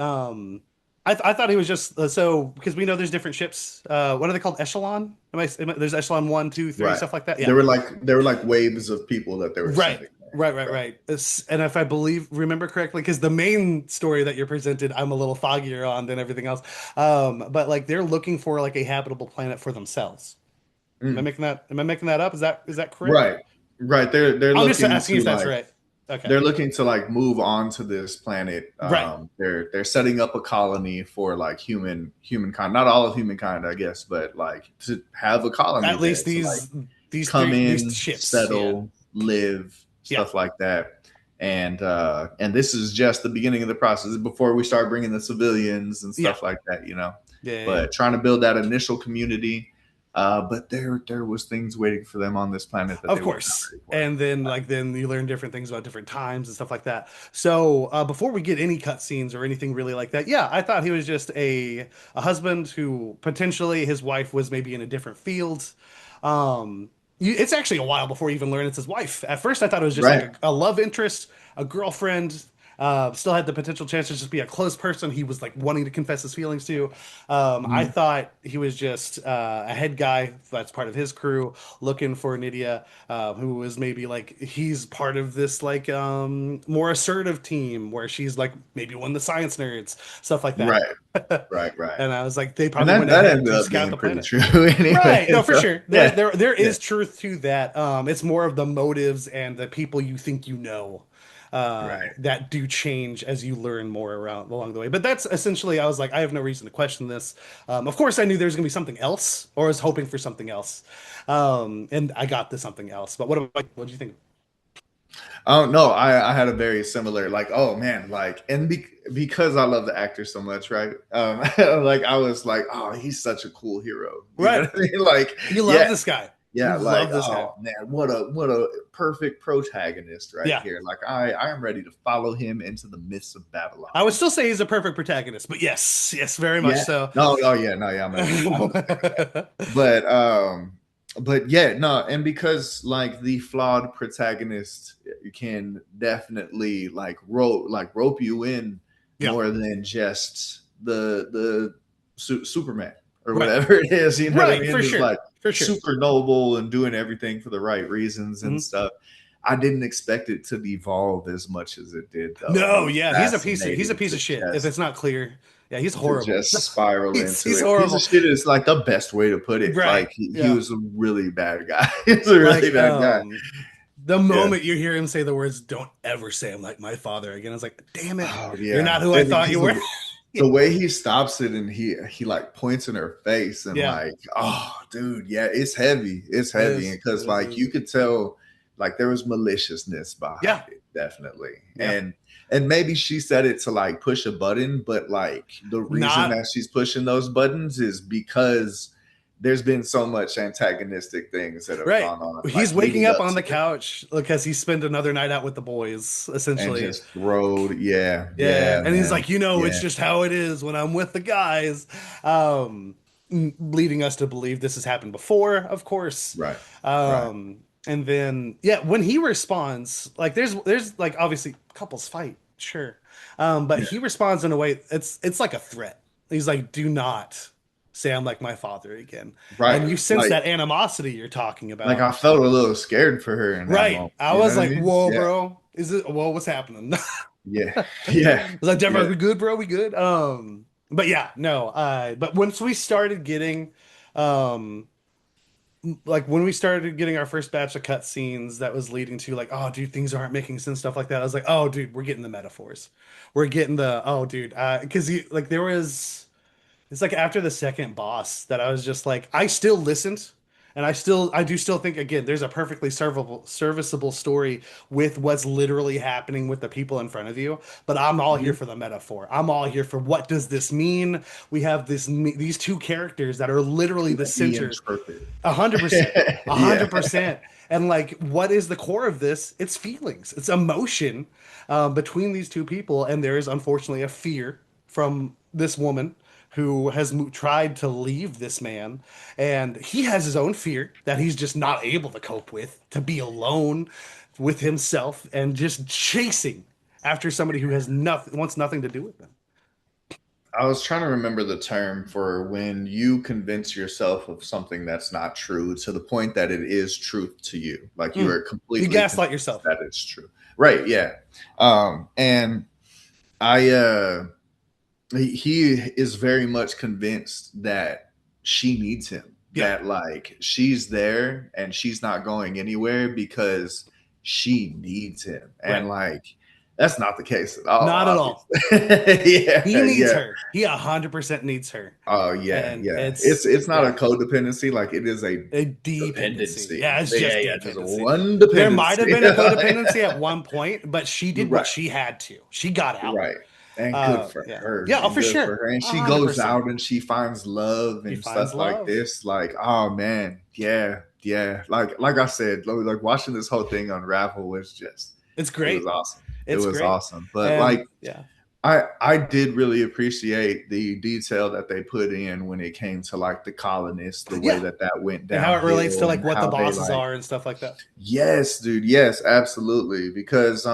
I thought he was just so because we know there's different ships. What are they called? Echelon? There's Echelon one, two, three, right. stuff like that. Yeah. There were like waves of people that they were Right. sending there. Right. Right. And if I remember correctly, because the main story that you're presented, I'm a little foggier on than everything else. But like they're looking for like a habitable planet for themselves. Mm. Am I making that up? Is that correct? Right. Right. They're I'm just looking asking to if that's like right. Okay. they're looking to like move on to this planet. Right. They're setting up a colony for like humankind, not all of humankind, I guess, but like to have a colony At there least to like come these in, ships. Yeah. settle, live, Yeah. stuff like that. And this is just the beginning of the process before we start bringing the civilians and Yeah. stuff like that. Yeah. But trying to build that initial community. But there was things waiting for them on this planet that Of they were not course. ready for. And then you learn different things about different times and stuff like that. So before we get any cutscenes or anything really like that, yeah, I thought he was just a husband who potentially his wife was maybe in a different field. It's actually a while before you even learn it's his wife. At first, I thought it was just like Right. a love interest, a girlfriend. Still had the potential chance to just be a close person he was like wanting to confess his feelings to. I Mhm. thought he was just a head guy that's part of his crew looking for Nydia, who was maybe like he's part of this like more assertive team where she's like maybe one of the science nerds, stuff like that. Right. Right. Right. And I was like, they And probably that went that ahead ended to up scout being the pretty planet. true anyway. Right. No, for So, sure. yeah. There Yeah. is truth to that. It's more of the motives and the people you think you know Right. that do change as you learn more around along the way. But that's essentially, I was like, I have no reason to question this. Of course, I knew there was going to be something else, or I was hoping for something else. And I got the something else. But what do you think? Oh no, I had a very similar, like, oh man, like, and because I love the actor so much, right? Like I was like, oh, he's such a cool hero. You know Right. what I mean? Like, You love yeah, this guy. You yeah, like, love this guy. oh man, what a perfect protagonist right Yeah. here. Like I am ready to follow him into the midst of I would Babylon. still say he's a perfect protagonist, but yes, very much Yeah. so. No, oh yeah, no, yeah, I'm a fan of that. But yeah, no, and because like the flawed protagonist can definitely like rope you in Yeah. more than just the Superman or Right. whatever it is, you know what I Right. mean? For Just sure. like For sure. super noble and doing everything for the right reasons and Mhm. stuff. I didn't expect it to devolve as much as it did, though, and it No, was yeah, he's a fascinating piece of shit. If it's not clear, yeah, he's to horrible. just spiral into He's it. Piece of horrible. shit is like the best way to put it. Right. Like he Yeah. was a really bad guy. He's a really Like bad guy. the Yeah. moment you hear him say the words, "Don't ever say I'm like my father again," I was like, "Damn it, Oh you're yeah. not who I And thought because you were." the way he stops it and he like points in her face and Yeah, like, oh dude, yeah, it's heavy. It's it heavy. is. Because like you could tell like there was maliciousness behind Yeah, it, definitely. yeah. And maybe she said it to like push a button, but like the reason Not that she's pushing those buttons is because there's been so much antagonistic things that have right. gone on, He's like waking leading up up on to the it, couch because he spent another night out with the boys, and essentially. just throwed, yeah, Yeah, yeah, and he's man, like, it's yeah, just how it is when I'm with the guys, um, leading us to believe this has happened before, of course. right, right, And then yeah, when he responds, like there's like obviously couples fight, sure, but yeah, he responds in a way it's like a threat. He's like, "Do not say I'm like my father again," and right. you sense that animosity you're talking Like about, I felt a little scared for her in that right? moment. I You know was what I like, mean? "Whoa, Yeah, bro, is it? Whoa, what's happening?" yeah, I yeah, was like, Denver, yeah. we good, bro? We good? But yeah, no, but once we started getting, um, like when we started getting our first batch of cutscenes that was leading to like, oh, dude, things aren't making sense, stuff like that. I was like, oh, dude, we're getting the metaphors. We're getting the, oh, dude, because like there was. It's like after the second boss that I was just like, I still listened, and I do still think again, there's a perfectly serviceable story with what's literally happening with the people in front of you. But I'm all here Mhm. for the metaphor. I'm all here for what does this mean? We have these two characters that are literally To the be center, interpreted. 100%, a Yeah. hundred percent. And like, what is the core of this? It's feelings, it's emotion between these two people, and there is unfortunately a fear from this woman who has tried to leave this man, and he has his own fear that he's just not able to cope with, to be alone with himself and just chasing after somebody who has nothing, wants nothing to do with them. I was trying to remember the term for when you convince yourself of something that's not true to the point that it is truth to you. Like you Mm. are You completely gaslight convinced yourself. that it's true. Right, yeah. And I he is very much convinced that she needs him. Yeah, That like she's there and she's not going anywhere because she needs him. right. And like that's not the case at all, Not at all. obviously. He Yeah, needs yeah. her. He 100% needs her. Oh yeah, And yeah. it's, It's not a yeah, codependency, like it is a a dependency. dependency. Yeah, it's Yeah, just yeah, just dependency. one There might have dependency. been a codependency at one point, but she did what Right, she had to. She got out. right. And good for Yeah. her. Yeah, oh, And for good for sure. her. And she goes 100%. out and she finds love She and finds stuff like love. this. Like, oh man, yeah, yeah. Like I said, like watching this whole thing unravel was just It's it was great. awesome. It It's was great. awesome. But And like yeah. I did really appreciate the detail that they put in when it came to like the colonists, the way Yeah. that went And how it relates to downhill, like and what the how they bosses like are and stuff like that. yes, dude, yes, absolutely. Because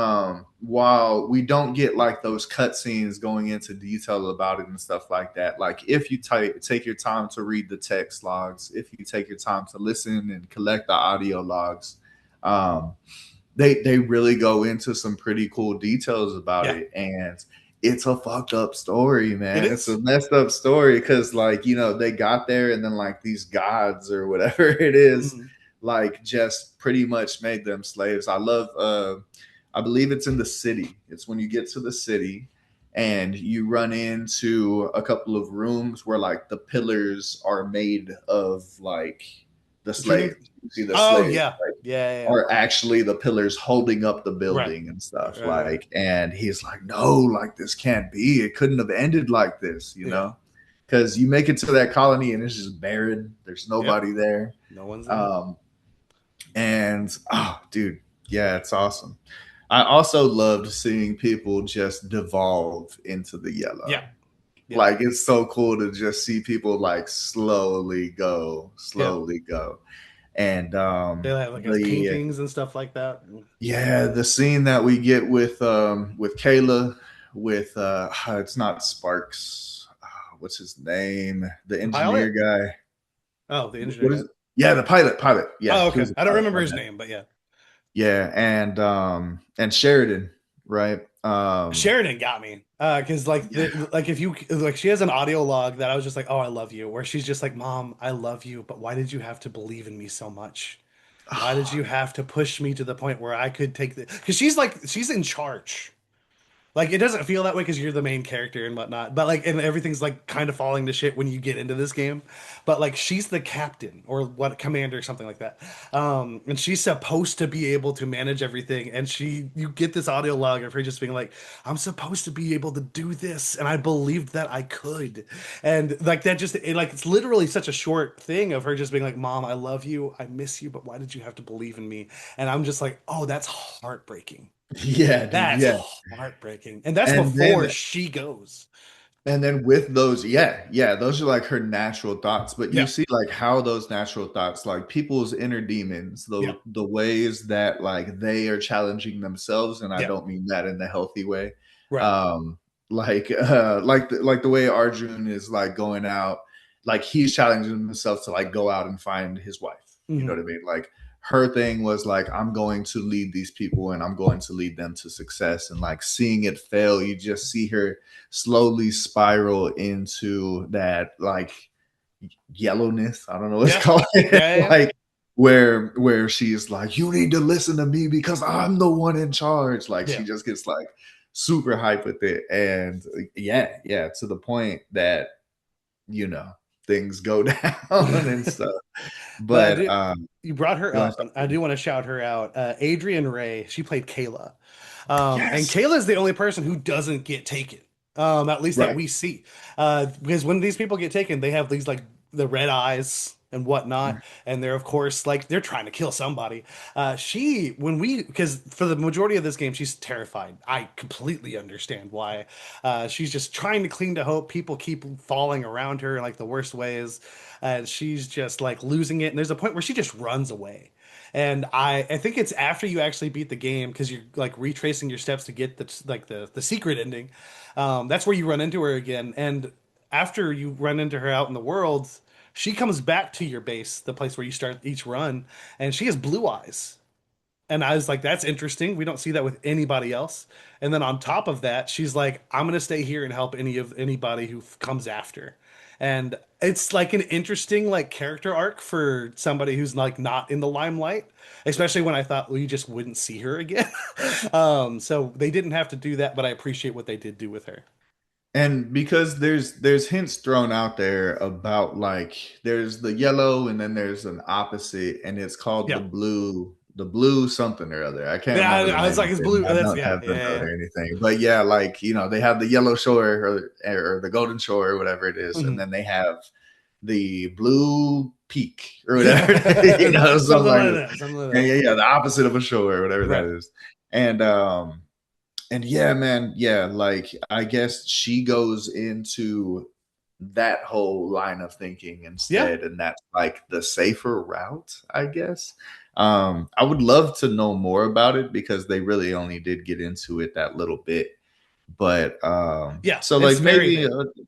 while we don't get like those cutscenes going into detail about it and stuff like that, like if you take your time to read the text logs, if you take your time to listen and collect the audio logs, um, they really go into some pretty cool details about Yeah. it. And it's a fucked up story, It man. It's a is. messed up story because like, you know, they got there and then like these gods or whatever it is, Mhm. like just pretty much made them slaves. I love I believe it's in the city. It's when you get to the city and you run into a couple of rooms where like the pillars are made of like the Do you remember? slaves. You see the Oh slaves yeah. Yeah, yeah, yeah. are actually the pillars holding up the Right. building and stuff. Right. Like, and he's like, no, like this can't be. It couldn't have ended like this, you Yeah. know? Because you make it to that colony and it's just barren. There's Yep. nobody there. No one's there. Um, and oh, dude, yeah, it's awesome. I also loved seeing people just devolve into the Yeah. yellow. Yep. Like it's so cool to just see people like Yep. slowly go. And They have like as the paintings and stuff like that. yeah, the scene that we get with Kayla, with it's not Sparks. What's his name? The The engineer pilot? guy. Oh, the engineer What is guy. it? Yeah, the pilot. Yeah, Oh, he okay. was a I don't pilot. remember My his bad. name, but yeah. Yeah, and Sheridan, right? Sheridan got me. Because like Yeah. like if you like she has an audio log that I was just like, oh, I love you, where she's just like, Mom, I love you, but why did you have to believe in me so much? Why did Oh, you have to push me to the point where I could take the because she's like she's in charge. Like it doesn't feel that way because you're the main character and whatnot, but like and everything's like kind of falling to shit when you get into this game. But like she's the captain or what commander or something like that, and she's supposed to be able to manage everything. And she you get this audio log of her just being like, "I'm supposed to be able to do this," and I believed that I could, and like that just like it's literally such a short thing of her just being like, "Mom, I love you, I miss you, but why did you have to believe in me?" And I'm just like, "Oh, that's heartbreaking." yeah, dude. That's Yeah, heartbreaking. And that's and before then she goes. with those, yeah, those are like her natural thoughts. But you Yeah. see, like how those natural thoughts, like people's inner demons, Yeah. the ways that like they are challenging themselves, and I Yeah. don't mean that in the healthy way. Right. Um, like the way Arjun is like going out, like he's challenging himself to like go out and find his wife. You know Hmm. what I mean? Like her thing was like, I'm going to lead these people and I'm going to lead them to success. And like seeing it fail, you just see her slowly spiral into that like yellowness. I don't know what it's Yeah. called. Yeah. Yeah. Like where she's like, you need to listen to me because I'm the one in charge. Like Yeah. she just gets like super hype with it. And yeah, to the point that you know, things go down and stuff. But But you brought her go ahead. up, and I do want to shout her out. Adrian Ray, she played Kayla. And Yes. Kayla is the only person who doesn't get taken, at least that Right. we see. Because when these people get taken, they have these like the red eyes and whatnot, and they're of course like they're trying to kill somebody. Because for the majority of this game, she's terrified. I completely understand why. She's just trying to cling to hope. People keep falling around her in like the worst ways, and she's just like losing it. And there's a point where she just runs away. And I think it's after you actually beat the game because you're like retracing your steps to get the secret ending. That's where you run into her again. And after you run into her out in the world, she comes back to your base, the place where you start each run, and she has blue eyes. And I was like, that's interesting. We don't see that with anybody else. And then on top of that, she's like, I'm gonna stay here and help anybody who comes after. And it's like an interesting like character arc for somebody who's like not in the limelight, especially when I thought we just wouldn't see her again. So they didn't have to do that, but I appreciate what they did do with her. And because there's hints thrown out there about like there's the yellow and then there's an opposite and it's called Yeah. the blue something or other. I can't Yeah, remember the I was name like, of it's it. blue. I That's don't yeah, have the yeah, note or anything. But yeah, like, you know, they have the yellow shore or the golden shore or whatever it is, and yeah. then they have the blue peak or whatever. You Yeah. know, so Something like like that. Something like yeah, that. yeah, yeah, the opposite of a shore or whatever that Right. is. And yeah, man, yeah, like I guess she goes into that whole line of thinking Yeah. instead, and that's like the safer route, I guess. I would love to know more about it because they really only did get into it that little bit. But Yeah. so It's like very maybe vague.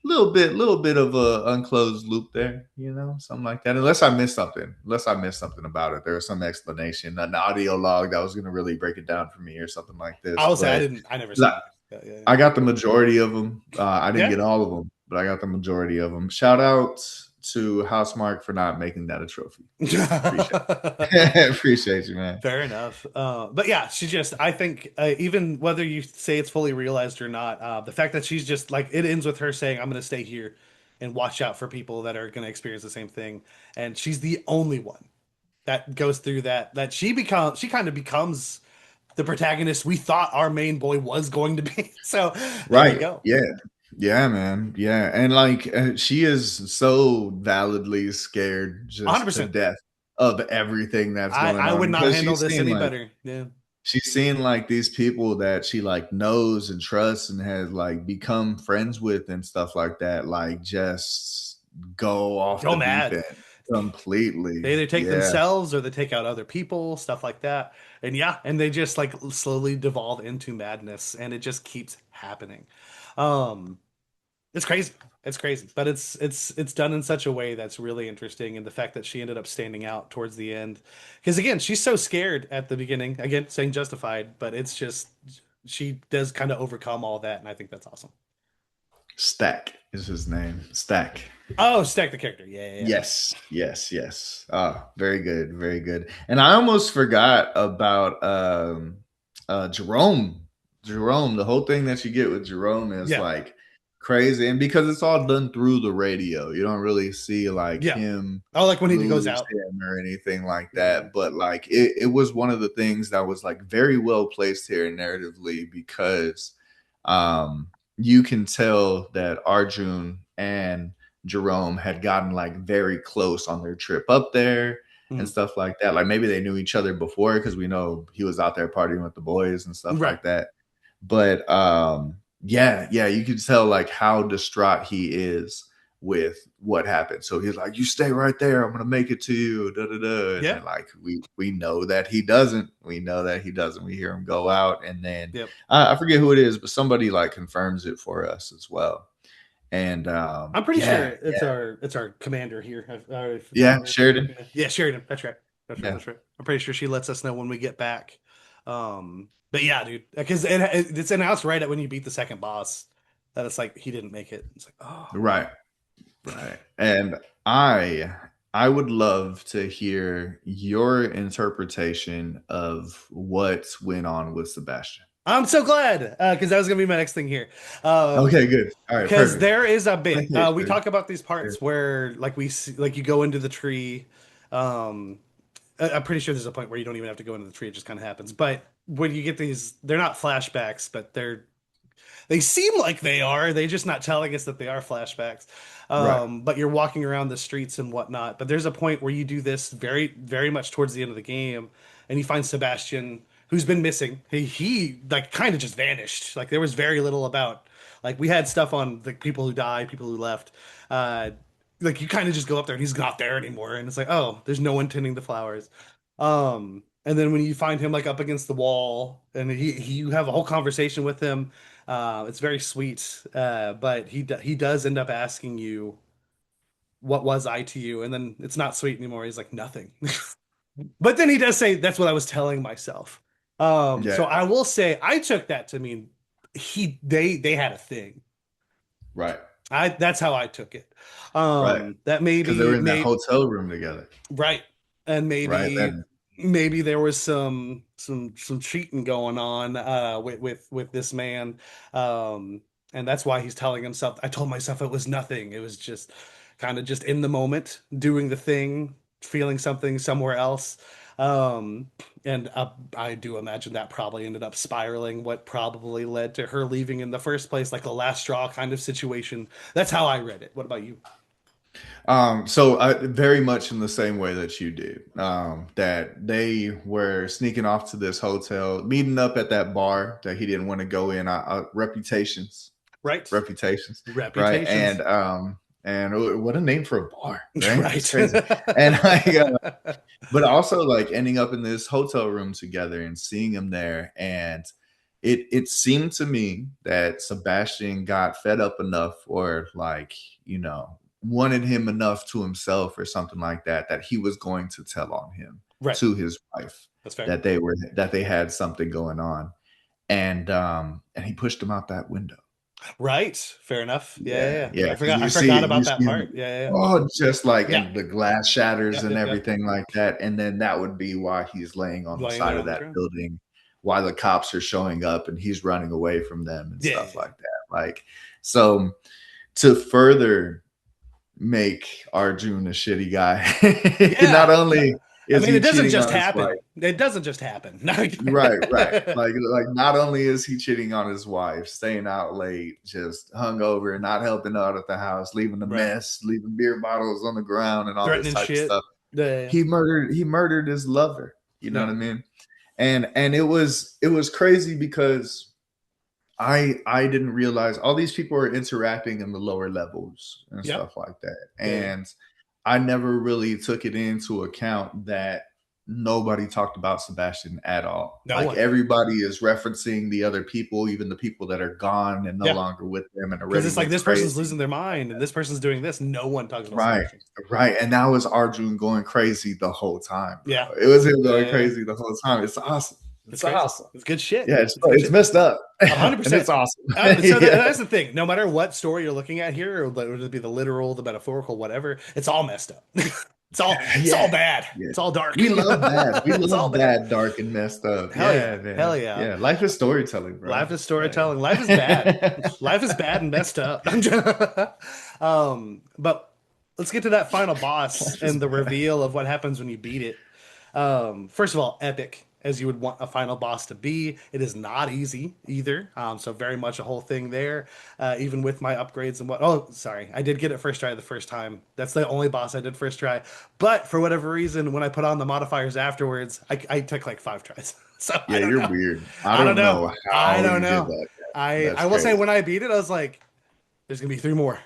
little bit of a unclosed loop there, you know, something like that. Unless I missed something about it. There was some explanation, an audio log that was going to really break it down for me or something like I this. will say But I never saw it. Yeah, yeah, I got the majority of them. I didn't yeah. get all of them, but I got the majority of them. Shout out to Housemarque for not making that a trophy. Appreciate Yeah. it. Appreciate you, man. Fair enough. But yeah, she just, I think, even whether you say it's fully realized or not, the fact that she's just like, it ends with her saying, I'm going to stay here and watch out for people that are going to experience the same thing. And she's the only one that goes through that she kind of becomes the protagonist we thought our main boy was going to be. So there you Right. go. Yeah. Yeah, man. Yeah. And like she is so validly scared just to 100%. death of everything that's going I would on not because handle this any better. Yeah. she's seen like these people that she like knows and trusts and has like become friends with and stuff like that, like just go off Go the deep mad. end completely. They either take Yeah. themselves or they take out other people, stuff like that. And yeah, and they just like slowly devolve into madness and it just keeps happening. Um it's crazy. It's crazy, but it's done in such a way that's really interesting and the fact that she ended up standing out towards the end. Because again, she's so scared at the beginning, again, saying justified, but it's just she does kind of overcome all that and I think that's awesome. Stack is his name. Stack. Oh, Stack the character. Yeah, yeah, Yes, yes, yes. Very good, very good. And I almost forgot about Jerome. Jerome, the whole thing that you get with Jerome is yeah. like crazy. And because it's all done through the radio, you don't really see like Yeah. him Oh, like when he goes lose out. him or anything like Yeah. that. But like it was one of the things that was like very well placed here narratively because um you can tell that Arjun and Jerome had gotten like very close on their trip up there and Mhm. stuff like that. Like maybe they knew each other before because we know he was out there partying with the boys and stuff Right. like that. But yeah, yeah, you can tell like how distraught he is with what happened. So he's like, "You stay right there. I'm gonna make it to you." Da da da. And Yeah. then like we know that he doesn't. We know that he doesn't. We hear him go out, and then Yep. I forget who it is, but somebody like confirms it for us as well. And I'm pretty sure yeah, it's our commander here. If it's yeah, our Sheridan. yeah, Sheridan. That's right. That's right. Yeah, That's right. I'm pretty sure she lets us know when we get back. But yeah, dude, because it's announced right at when you beat the second boss that it's like he didn't make it. It's like, oh man. right, right. And I I would love to hear your interpretation of what went on with Sebastian. I'm so glad because that was gonna be my next thing here. Okay, good. All right, Because perfect. there is a bit. Okay, We sure. talk about these Sure. parts where like we see, like you go into the tree. Um, I'm pretty sure there's a point where you don't even have to go into the tree; it just kind of happens. But when you get these, they're not flashbacks, but they seem like they are. They're just not telling us that they are flashbacks. Right. But you're walking around the streets and whatnot. But there's a point where you do this very, very much towards the end of the game, and you find Sebastian, who's been missing. He like kind of just vanished. Like there was very little about. Like we had stuff on the people who died, people who left. Uh, like you kind of just go up there and he's not there anymore, and it's like, oh, there's no one tending the flowers. And then when you find him like up against the wall, and he you have a whole conversation with him, it's very sweet, but he does end up asking you, "What was I to you?" And then it's not sweet anymore. He's like, "Nothing." But then he does say, "That's what I was telling myself." Yeah. So I will say I took that to mean they had a thing. Right. I That's how I took it. Right. That Because they were maybe in that may hotel room together. right, and Right. maybe there was some cheating going on with this man, um, and that's why he's telling himself. I told myself it was nothing. It was just kind of just in the moment, doing the thing, feeling something somewhere else. Um, and I do imagine that probably ended up spiraling, what probably led to her leaving in the first place, like a last straw kind of situation. That's how I read it. What about you? So I very much in the same way that you did. That they were sneaking off to this hotel, meeting up at that bar that he didn't want to go in. Reputations, Right. reputations, right? Reputations. And what a name for a bar, right? That's Right. crazy. And but also like ending up in this hotel room together and seeing him there, and it seemed to me that Sebastian got fed up enough, or like wanted him enough to himself or something like that, that he was going to tell on him Right. to his wife That's fair. that they had something going on, and he pushed him out that window. Right. Fair enough. Yeah, Yeah, yeah, yeah. yeah, because I forgot about you that see him, part. Yeah, yeah. oh, just like, Yeah. and the glass shatters Yep, and yep, yep. everything like that, and then that would be why he's laying on the Laying side there of on the that ground. building, why the cops are showing up and he's running away from them and Yeah, stuff yeah, like that. Like, so to further make Arjun a shitty guy, not yeah. No, only I is mean, it he doesn't cheating just on his wife. happen. It doesn't just happen. Right, right. Like not only is he cheating on his wife, staying out late, just hungover, not helping out at the house, leaving a Right. mess, leaving beer bottles on the ground and all this Threatening type of shit. stuff. Yeah, yeah, He murdered his lover. You know yeah. what I mean? And it was crazy because I didn't realize all these people are interacting in the lower levels and Yep. stuff like that. Yeah, yeah. And I never really took it into account that nobody talked about Sebastian at all. No Like one. everybody is referencing the other people, even the people that are gone and no Yeah. longer with them and Because already it's like went this person's crazy. losing their mind and this person's doing this. No one talks about Right, Sebastian. right. And that was Arjun going crazy the whole time, bro. Yeah. It was him Yeah, going yeah, yeah. crazy the whole time. It's awesome. It's It's crazy. awesome. It's good shit. Yeah, it's It's good it's shit. messed up, A hundred and percent. it's awesome. So Yeah. that's the thing. No matter what story you're looking at here, or whether it be the literal, the metaphorical, whatever, it's all messed up. It's all Yeah, bad. yeah. It's all dark. We love bad. We It's all love bad. bad, dark, and messed up. Hell yeah. Yeah, Hell man. yeah. Yeah, life is storytelling, bro. Life is Like, storytelling. Life is bad. Life is bad and messed up. But let's get to that final boss life is and the bad. reveal of what happens when you beat it. First of all, epic, as you would want a final boss to be. It is not easy either. So very much a whole thing there. Even with my upgrades and what. Oh, sorry, I did get it first try the first time. That's the only boss I did first try. But for whatever reason, when I put on the modifiers afterwards, I took like 5 tries. So I Yeah, don't you're know. weird. I I don't don't know. know I how don't you did know. that. I That's will say crazy. when I beat it, I was like, there's gonna be three more.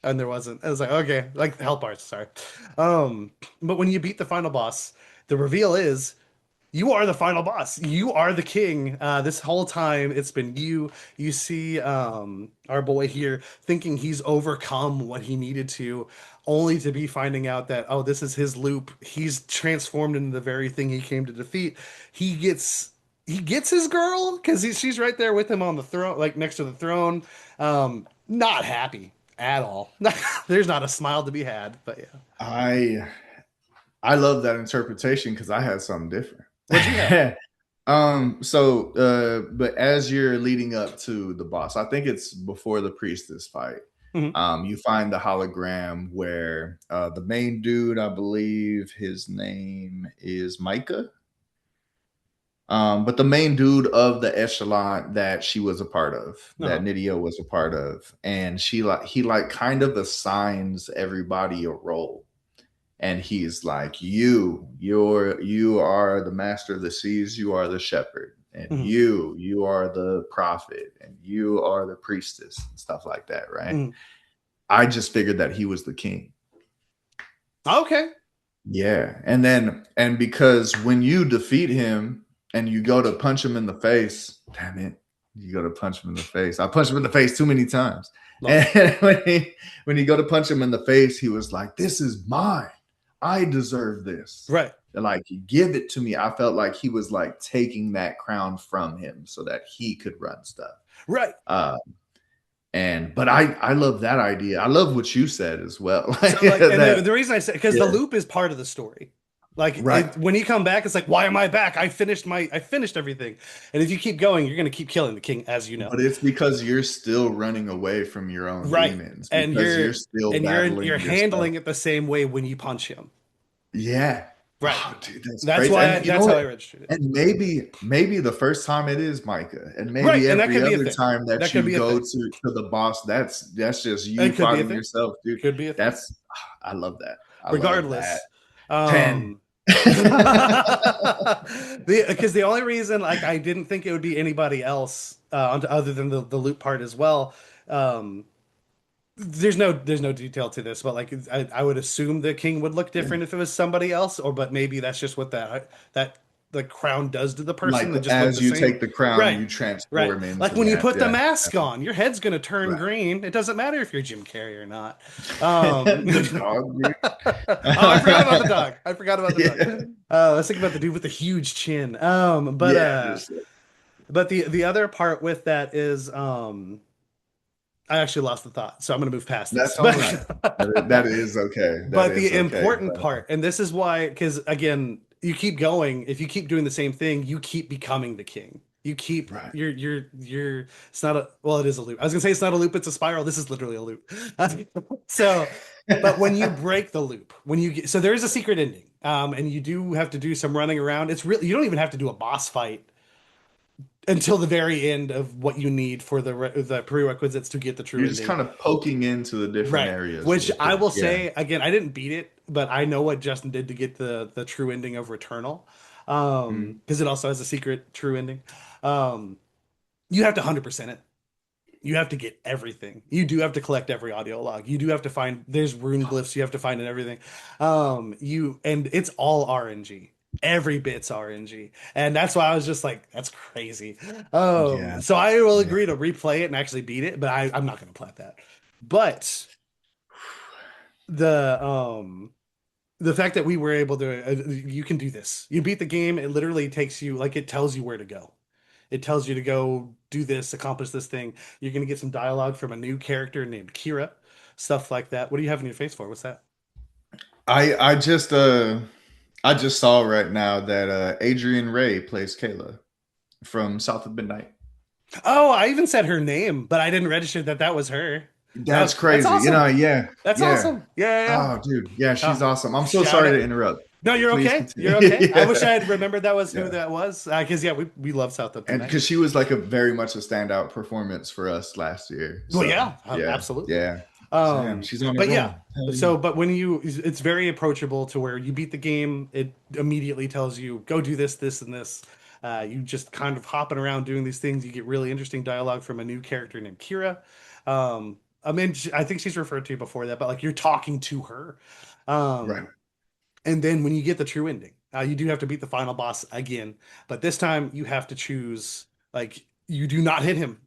And there wasn't. I was like, okay, like the health bars, sorry. But when you beat the final boss, the reveal is you are the final boss. You are the king. This whole time it's been you. You see our boy here thinking he's overcome what he needed to, only to be finding out that, oh, this is his loop. He's transformed into the very thing he came to defeat. He gets he gets his girl because she's right there with him on the throne, like next to the throne. Not happy at all. There's not a smile to be had, but yeah. I I love that interpretation because I had something What'd you have? different. But as you're leading up to the boss, I think it's before the priestess fight. Hmm. You find the hologram where the main dude, I believe his name is Micah. But the main dude of the echelon that she was a part of, that Uh-huh. Nydia was a part of, and he like kind of assigns everybody a role. And he's like, you are the master of the seas, you are the shepherd, and Hmm. you are the prophet, and you are the priestess, and stuff like that, right? Hmm. I just figured that he was the king. Okay. Yeah. And because when you defeat him and you go to punch him in the face, damn it, you go to punch him in the face. I punched him in the face too many times. Love it. And when you go to punch him in the face, he was like, "This is mine. I deserve this." Right. Like, give it to me. I felt like he was like taking that crown from him so that he could run stuff. Right. Uh, but I love that idea. I love what you said as well. So like, and That the reason I said, because the yeah, loop is part of the story. Like right. when you come back, it's like, why am I back? I finished everything. And if you keep going, you're gonna keep killing the king, as you know. But it's because you're still running away from your own Right. demons And because you're still you're battling yourself. handling it the same way when you punch him. Yeah. Right. Oh, dude, that's crazy. And you know That's how what? I registered it. And maybe the first time it is Micah, and Right. maybe And that every could be a other thing. time that That could you be a go thing. to the boss, that's just you It could be a fighting thing. yourself, dude. Could be a thing. That's I love that. I love that. Regardless. 10. Because the only reason like I didn't think it would be anybody else other than the loot part as well. Um, there's no detail to this, but like I would assume the king would look Yeah. different if it was somebody else, or but maybe that's just what that the crown does to the Like person. They just look as the you same. take the crown, Right, you right. transform Like into when you that. put the Yeah. mask on, your head's gonna turn Right. green. It doesn't matter if you're Jim Carrey or not. The dog, dude. Oh, I forgot about the dog. I forgot about the dog. Yeah. Let's think about the dude with the huge chin. Yeah. Just But the other part with that is I actually lost the thought, so I'm gonna move past this. that's all right. That is okay. That But the is okay. important part, and this is why, because again, you keep going. If you keep doing the same thing, you keep becoming the king. You keep Right. you're. It's not a well, it is a loop. I was gonna say it's not a loop; it's a spiral. This is literally a loop. So, but when you break the loop, when you get so there is a secret ending, and you do have to do some running around. It's really you don't even have to do a boss fight until the very end of what you need for the prerequisites to get the true You're just ending. kind of poking into the different Right. areas Which with I it. will Yeah. say again, I didn't beat it, but I know what Justin did to get the true ending of Returnal. Mm. Because it also has a secret true ending. Um, you have to 100% it. You have to get everything. You do have to collect every audio log. You do have to find there's rune glyphs you have to find and everything. You and it's all RNG. Every bit's RNG. And that's why I was just like, that's crazy. Yeah. So I will Yeah. agree to replay it and actually beat it, but I'm not gonna plat that. But the the fact that we were able to you can do this. You beat the game, it literally takes you like it tells you where to go. It tells you to go do this, accomplish this thing. You're going to get some dialogue from a new character named Kira, stuff like that. What do you have in your face for? What's that? I just saw right now that Adrian Ray plays Kayla from South of Midnight. Oh, I even said her name, but I didn't register that that was her. That's That's crazy. awesome. Yeah, That's yeah. awesome. Yeah, yeah, Oh, dude, yeah, yeah. she's awesome. I'm so Shout sorry it. to interrupt. No, you're Please okay. continue. You're okay. I wish I Yeah, had remembered that was who yeah. that was. Because yeah, we love South of And Midnight. because she was like a very much a standout performance for us last year. Well, So yeah, yeah, absolutely. yeah. Damn, Um, she's on a but yeah, roll. Hell yeah. so but when you, it's very approachable to where you beat the game, it immediately tells you go do this, this, and this. You just kind of hopping around doing these things. You get really interesting dialogue from a new character named Kira. I mean, I think she's referred to before that, but like you're talking to her. Right. Um, and then when you get the true ending, you do have to beat the final boss again, but this time you have to choose like you do not hit him.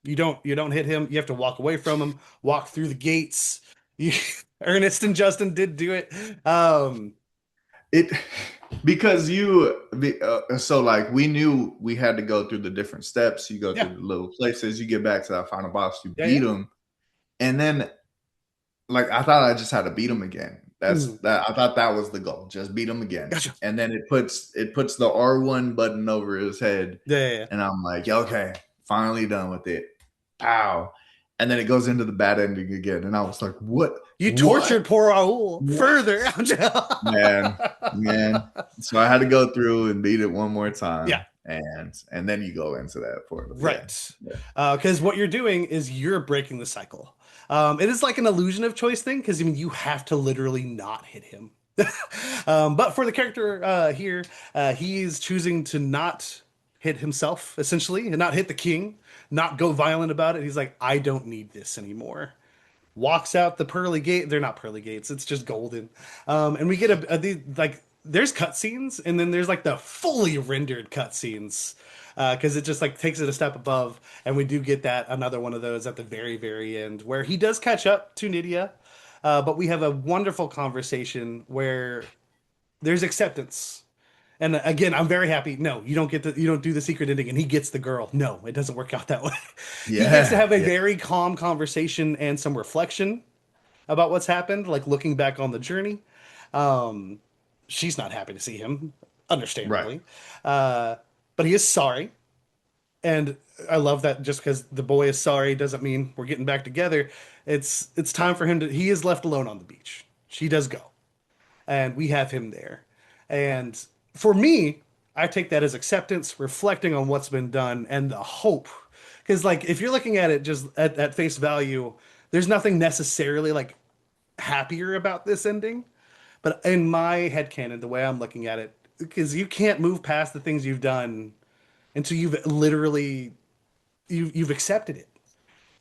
You don't hit him. You have to walk away from him, walk through the gates. You, Ernest and Justin did do it. It because so like we knew we had to go through the different steps. You go Yeah, through the little places. You get back to that final boss. You yeah, beat yeah. him, and then like I thought I just had to beat him again. Mm. I thought that was the goal. Just beat him again. Gotcha. And then it puts the R1 button over his head. Yeah, yeah, yeah. And I'm like, okay, finally done with it. Pow. And then it goes into the bad ending again. And I was like, what? You What? tortured poor Raul What? further. Man, man. So I had to go through and beat it one more Yeah. time. And then you go into that portal. Right. Yeah. Because what you're doing is you're breaking the cycle. It is like an illusion of choice thing because I mean you have to literally not hit him. But for the character here, he's choosing to not hit himself essentially and not hit the king, not go violent about it. He's like, I don't need this anymore. Walks out the pearly gate. They're not pearly gates. It's just golden. And we get like there's cutscenes, and then there's like the fully rendered cutscenes because it just like takes it a step above, and we do get that another one of those at the very end where he does catch up to Nydia, but we have a wonderful conversation where there's acceptance. And again, I'm very happy. No, you don't do the secret ending and he gets the girl. No, it doesn't work out that way. He gets to Yeah. have a Yeah. very calm conversation and some reflection about what's happened, like looking back on the journey. Um, she's not happy to see him, Right. understandably. But he is sorry. And I love that just because the boy is sorry doesn't mean we're getting back together. It's time for him to he is left alone on the beach. She does go. And we have him there. And for me, I take that as acceptance, reflecting on what's been done, and the hope. Because, like, if you're looking at it just at face value, there's nothing necessarily like happier about this ending. But in my headcanon, the way I'm looking at it, because you can't move past the things you've done until you've literally you've accepted it.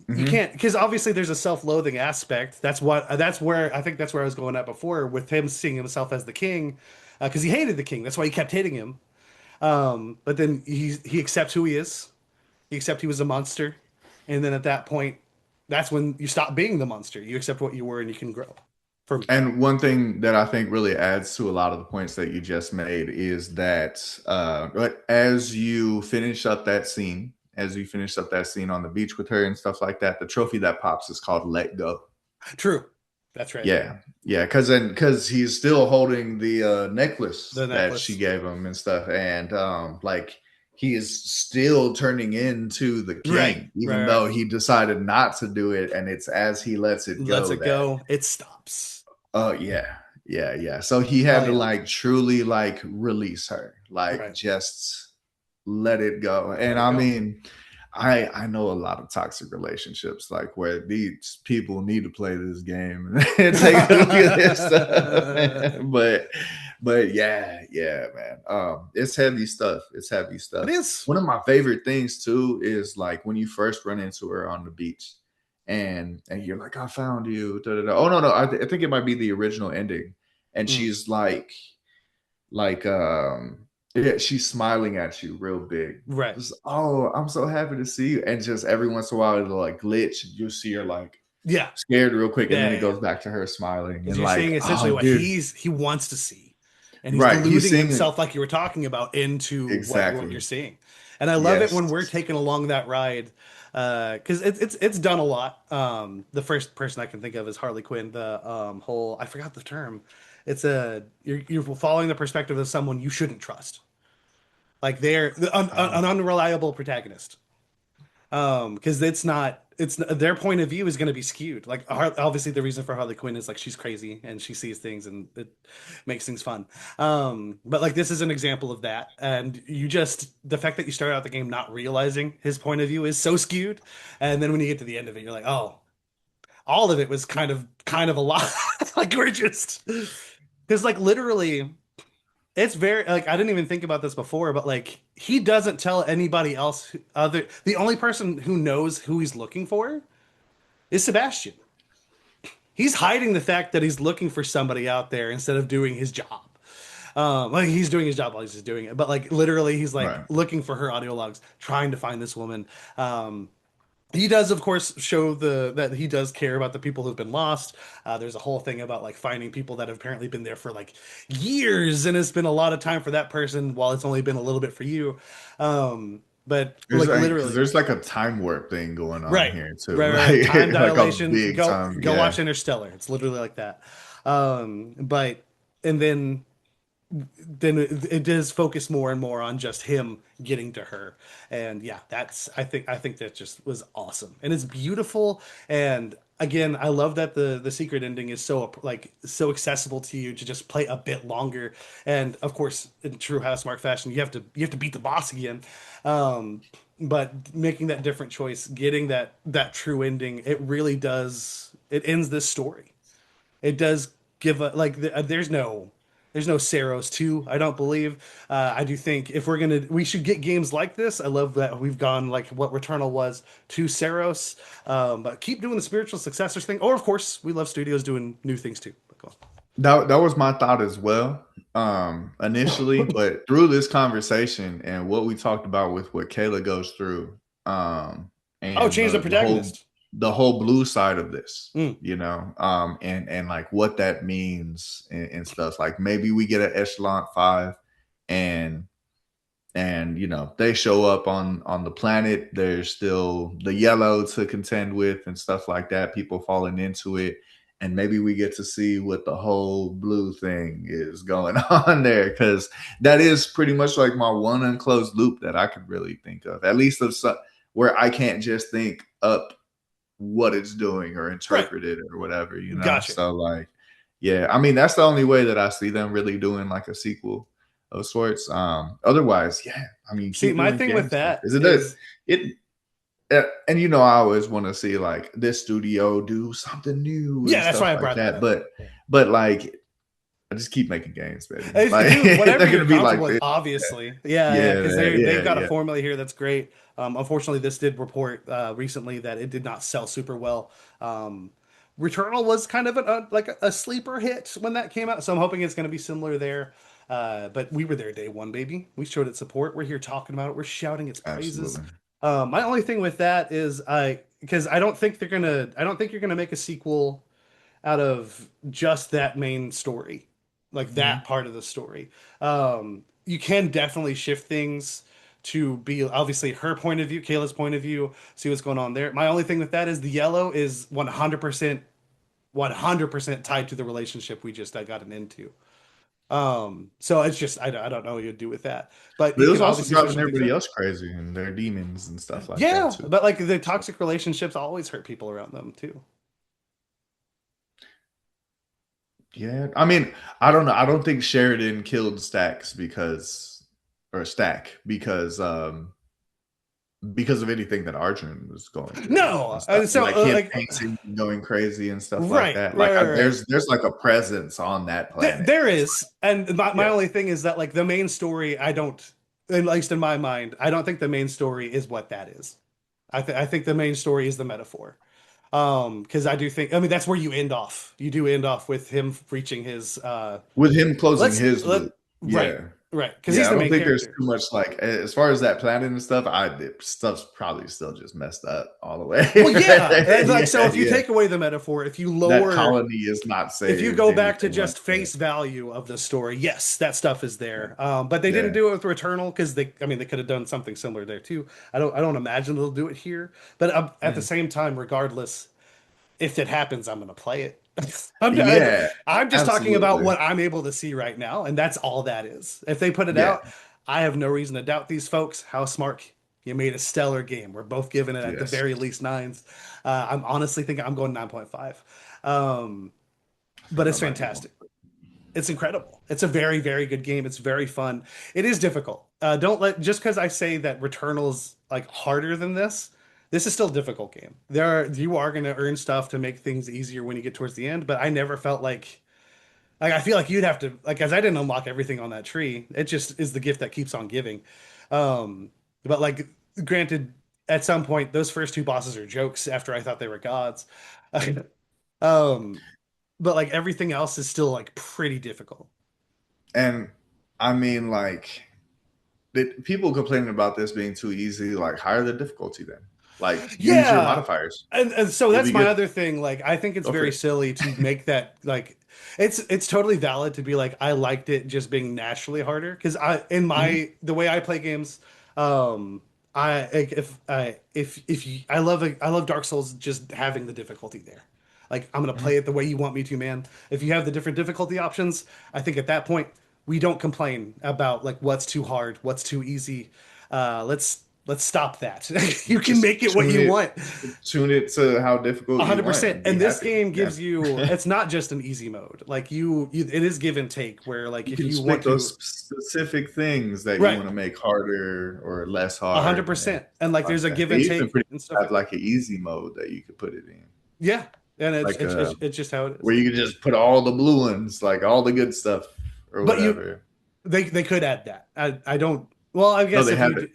You Hmm. can't because obviously there's a self-loathing aspect. That's where I think that's where I was going at before with him seeing himself as the king because he hated the king. That's why he kept hitting him. But then he accepts who he is. He accepts he was a monster, and then at that point, that's when you stop being the monster. You accept what you were, and you can grow. For me, And one thing that I think really adds to a lot of the points that you just made is that as you finish up that scene on the beach with her and stuff like that, the trophy that pops is called "Let Go." true. That's right. Yeah, because he's still holding the necklace The that she necklace. gave him and stuff, and like he is still turning into the Right. king, Right. even Right. though he decided not to do it, and it's as he lets it Lets go it that go. It stops. oh yeah, yeah. So he Oh had to yeah. like truly like release her, like Right. just let it go. Let And it I go. mean, I know a lot of toxic relationships, like where these people need to play this game and take a look at this stuff, man. But yeah, man. It's heavy stuff. It's heavy It stuff. is. One of my favorite things too is like when you first run into her on the beach and you're like, I found you. Da, da, da. Oh no, I think it might be the original ending. And Mm. she's like yeah, she's smiling at you real big. Right. Just, oh, I'm so happy to see you. And just every once in a while it'll like glitch. You'll see her like Yeah. scared real quick, and then Yeah. it Yeah. goes back to her smiling Because and you're seeing like, essentially oh what dude. he wants to see, and he's Right. He's deluding seeing it. himself, like you were talking about, into what you're Exactly. seeing. And I love it Yes. when we're taken along that ride, because it's done a lot. The first person I can think of is Harley Quinn. The whole I forgot the term. It's a you're following the perspective of someone you shouldn't trust, like they're an Oh, unreliable protagonist. Because it's their point of view is going to be skewed. Like obviously the reason for Harley Quinn is like she's crazy and she sees things and it makes things fun. But like this is an example of that, and you just the fact that you start out the game not realizing his point of view is so skewed, and then when you get to the end of it you're like, oh, all of it was kind of a lot. Like we're just because like literally it's very like I didn't even think about this before, but like he doesn't tell anybody else other the only person who knows who he's looking for is Sebastian. He's hiding the fact that he's looking for somebody out there instead of doing his job. Like he's doing his job while he's just doing it, but like literally he's like right. looking for her audio logs, trying to find this woman. He does, of course, show the that he does care about the people who've been lost. There's a whole thing about like finding people that have apparently been there for like years, and it's been a lot of time for that person, while it's only been a little bit for you. But There's like like because literally, there's like a time warp thing going on right, here too. right. Like Time like a dilation. big time. Go Yeah. watch Interstellar. It's literally like that. But and then it does focus more and more on just him getting to her. And yeah, that's I think that just was awesome. And it's beautiful. And again, I love that the secret ending is so accessible to you to just play a bit longer. And of course, in true Housemarque fashion, you have to beat the boss again. Um, but making that different choice, getting that true ending, it really does it ends this story. It does give a there's no Saros 2, I don't believe. I do think if we should get games like this. I love that we've gone like what Returnal was to Saros. But keep doing the spiritual successors thing. Or of course, we love studios doing new things too. But go That was my thought as well, initially, on. but through this conversation and what we talked about with what Kayla goes through, Oh, and change the protagonist. the whole blue side of this, Mm, and like what that means and stuff. Like maybe we get an echelon 5, and they show up on the planet. There's still the yellow to contend with and stuff like that, people falling into it, and maybe we get to see what the whole blue thing is going on there, because that is pretty much like my one unclosed loop that I could really think of, at least of some, where I can't just think up what it's doing or right. interpret it or whatever, Gotcha. so like, yeah, I mean, that's the only way that I see them really doing like a sequel of sorts. Otherwise, yeah, I mean, See, keep my doing thing with games like that this. It does is it. And I always want to see like this studio do something new and yeah, that's why stuff I like brought that that. up. But like, I just keep making games, baby. If, Like dude, whatever they're you're gonna be like comfortable with, this. obviously. Yeah, yeah, Yeah, because man. they've Yeah, got a yeah. formula here that's great. Unfortunately, this did report recently that it did not sell super well. Um, Returnal was kind of like a sleeper hit when that came out, so I'm hoping it's going to be similar there. But we were there day one, baby. We showed it support. We're here talking about it. We're shouting its praises. Absolutely. My only thing with that is because I don't think you're gonna make a sequel out of just that main story, like that Mhm. part of the story. You can definitely shift things to be obviously her point of view, Kayla's point of view, see what's going on there. My only thing with that is the yellow is 100% tied to the relationship we just gotten into. So it's just I don't know what you'd do with that, but But you it can was also obviously switch driving some things everybody up. else crazy and their demons and stuff like that Yeah, too. but like the So toxic relationships always hurt people around them too. yeah, I mean, I don't know. I don't think Sheridan killed Stack because of anything that Arjun was going through No, and stuff. so Like him like painting, going crazy and stuff like right, that. right, Like right, right. there's like a presence on that planet. There That's is, and my like, only thing is that like the main story, I don't, at least in my mind, I don't think the main story is what that is. I think the main story is the metaphor. Because I do think, I mean, that's where you end off. You do end off with him reaching his with him closing let's his let loop. right, Yeah. right, because he's Yeah, I the don't main think there's character. too much like as far as that planet and stuff. Stuff's probably still just messed up all the way. Well, Right yeah, there. like so Yeah, if you yeah. take away the metaphor, if you That lower colony is not if you saved, go back to anything like just that. face value of the story, yes, that stuff is there. But they didn't Yeah. do it with Returnal because I mean, they could have done something similar there too. I don't imagine they'll do it here. But at the Mm. same time, regardless, if it happens, I'm gonna play it. I'm, I, Yeah, I'm just talking about absolutely. what I'm able to see right now, and that's all that is. If they put it Yeah. out, I have no reason to doubt these folks. Housemarque, you made a stellar game. We're both giving it at the Yes. very least nines. I'm honestly thinking I'm going 9.5. I But think I it's might be going. fantastic. It's incredible. It's a very, very good game. It's very fun. It is difficult. Don't let just because I say that Returnal's like harder than this. This is still a difficult game. You are going to earn stuff to make things easier when you get towards the end. But I never felt like I feel like you'd have to like as I didn't unlock everything on that tree. It just is the gift that keeps on giving. But like granted, at some point those first two bosses are jokes. After I thought they were gods. um, but like everything else is still like pretty difficult. And I mean, like, people complaining about this being too easy, like, higher the difficulty then. Like, use your Yeah. modifiers. And so You'll that's be my good. other thing. Like, I think it's Go for very it. silly to make that like it's totally valid to be like, I liked it just being naturally harder. Because in Mhm. the way I play games, I like, if you I love Dark Souls just having the difficulty there. Like, I'm gonna play it the way you want me to, man. If you have the different difficulty options, I think at that point we don't complain about like what's too hard, what's too easy. Let's stop that. You can Just make it what you want. tune it to how difficult you want 100%. and be And this happy. game Yeah. gives you, it's not just an easy mode. Like it is give and take where like You if can you want pick those to, specific things that you right, want to make harder or less hard and 100%. And like like there's a that. give They and even take pretty and stuff much have like that. like an easy mode that you could put it in, Yeah. And like it's just how it where is. you can just put all the blue ones, like all the good stuff or But whatever. they could add that. I don't, well, I No, guess they if have you it. do,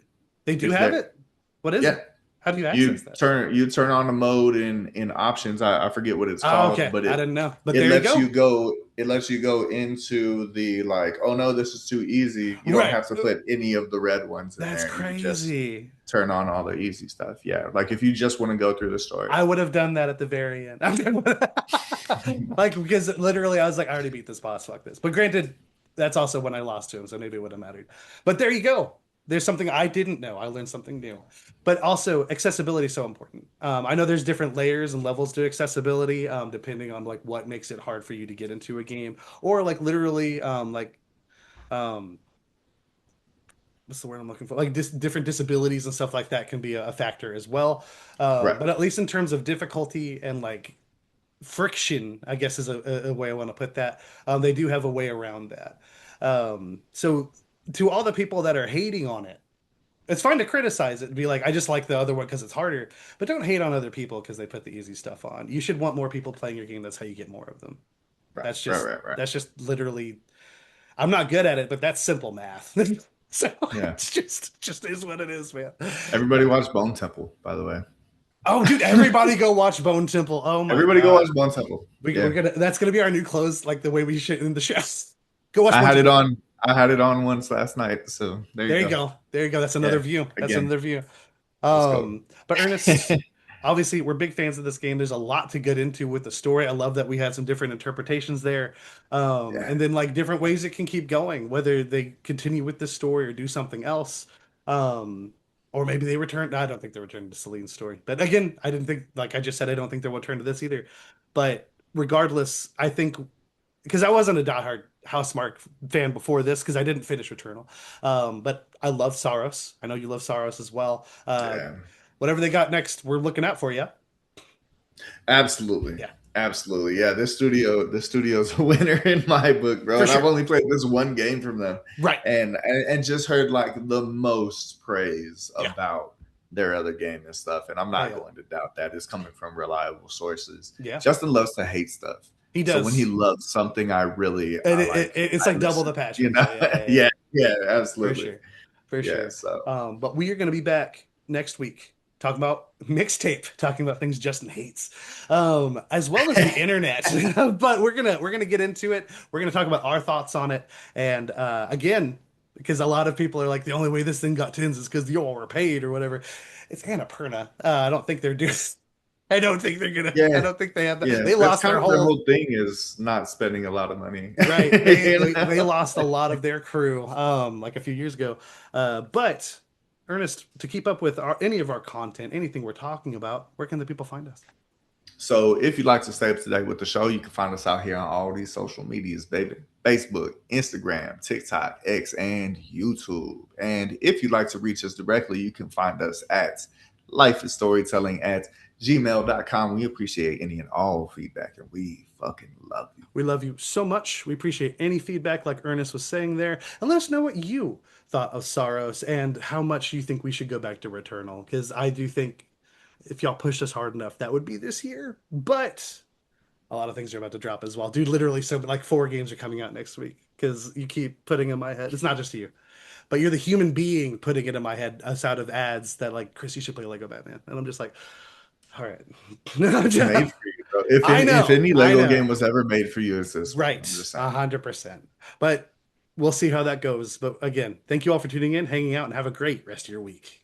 they do It's have there. it. What is Yeah. it? How do you access that? You turn on the mode in options. I forget what it's Oh, called, okay. but I didn't know. But it there you lets go. you go it lets you go into the like, oh no, this is too easy. You don't Right. have to put any of the red ones in That's there. You can just crazy. turn on all the easy stuff. Yeah. Like if you just want to go through the story. I would have done that at the very end. Like, because literally I was like, I already beat this boss. Fuck this. But granted, that's also when I lost to him, so maybe it would have mattered. But there you go. There's something I didn't know. I learned something new. But also, accessibility is so important. I know there's different layers and levels to accessibility, depending on like what makes it hard for you to get into a game, or like literally, um, what's the word I'm looking for? Like different disabilities and stuff like that can be a factor as well. Right. But at least in terms of difficulty and like friction, I guess is a way I want to put that. They do have a way around that. So to all the people that are hating on it, it's fine to criticize it and be like, I just like the other one because it's harder, but don't hate on other people because they put the easy stuff on. You should want more people playing your game. That's how you get more of them. Right. That's Right. just Right. Right. that's just literally. I'm not good at it, but that's simple math. So Yeah. it's just is what it is, man. Everybody watch Bone Temple, by the way. Oh, dude, everybody go watch Bone Temple. Oh my Everybody go God. watch Bone Temple. We're Yeah. gonna that's gonna be our new clothes, like the way we should in the show. Go watch I Bone had it Temple. on. I had it on once last night. So there you There you go. go. There you go. That's another Yeah. view. That's Again, another view. let's go. But Ernest, obviously, we're big fans of this game. There's a lot to get into with the story. I love that we had some different interpretations there. Yeah. And then like different ways it can keep going, whether they continue with this story or do something else. Um, or maybe they return. No, I don't think they return to Celine's story. But again, I didn't think, like I just said, I don't think they will return to this either. But regardless, I think because I wasn't a diehard Housemarque fan before this because I didn't finish Returnal. But I love Saros. I know you love Saros as well. Yeah. Whatever they got next, we're looking out for you. Absolutely. Yeah, Absolutely. Yeah, this studio's a winner in my book, bro. for And I've sure. only played this one game from them Right. and just heard like the most praise Yeah. about their other game and stuff. And I'm Oh, not yeah. going to doubt that it's coming from reliable sources. Yeah. Justin loves to hate stuff. He So when he does. loves something, And it's I like double the listen. You passion. know? So yeah, Yeah, yeah, for absolutely. sure. For Yeah. sure. So But we are going to be back next week talking about mixtape, talking about things Justin hates, as well as the internet. But we're gonna get into it. We're gonna talk about our thoughts on it, and again, because a lot of people are like, the only way this thing got tens is because you all were paid or whatever. It's Annapurna. I don't think they're doing. I don't think they're gonna. I yeah, don't think they have that. yeah. They That's lost kind their of their whole. whole thing is not spending a lot of money. Right. You They know? lost a lot of their crew like a few years ago. But Ernest, to keep up with any of our content, anything we're talking about, where can the people find us? So if you'd like to stay up to date with the show, you can find us out here on all these social medias, baby. Facebook, Instagram, TikTok, X, and YouTube. And if you'd like to reach us directly, you can find us at lifeisstorytelling@gmail.com. We appreciate any and all feedback, and we fucking love you. We love you so much. We appreciate any feedback, like Ernest was saying there. And let us know what you thought of Saros and how much you think we should go back to Returnal. Because I do think if y'all pushed us hard enough, that would be this year. But a lot of things are about to drop as well. Dude, literally, so like 4 games are coming out next week because you keep putting in my head. It's not just you, but you're the human being putting it in my head outside of ads that like, Chris, you should play Lego Batman. And I'm just like, all right. It's made for you, bro. If any I Lego know. game was ever made for you, it's this one. I'm Right. just saying. 100%. But we'll see how that goes. But again, thank you all for tuning in, hanging out, and have a great rest of your week.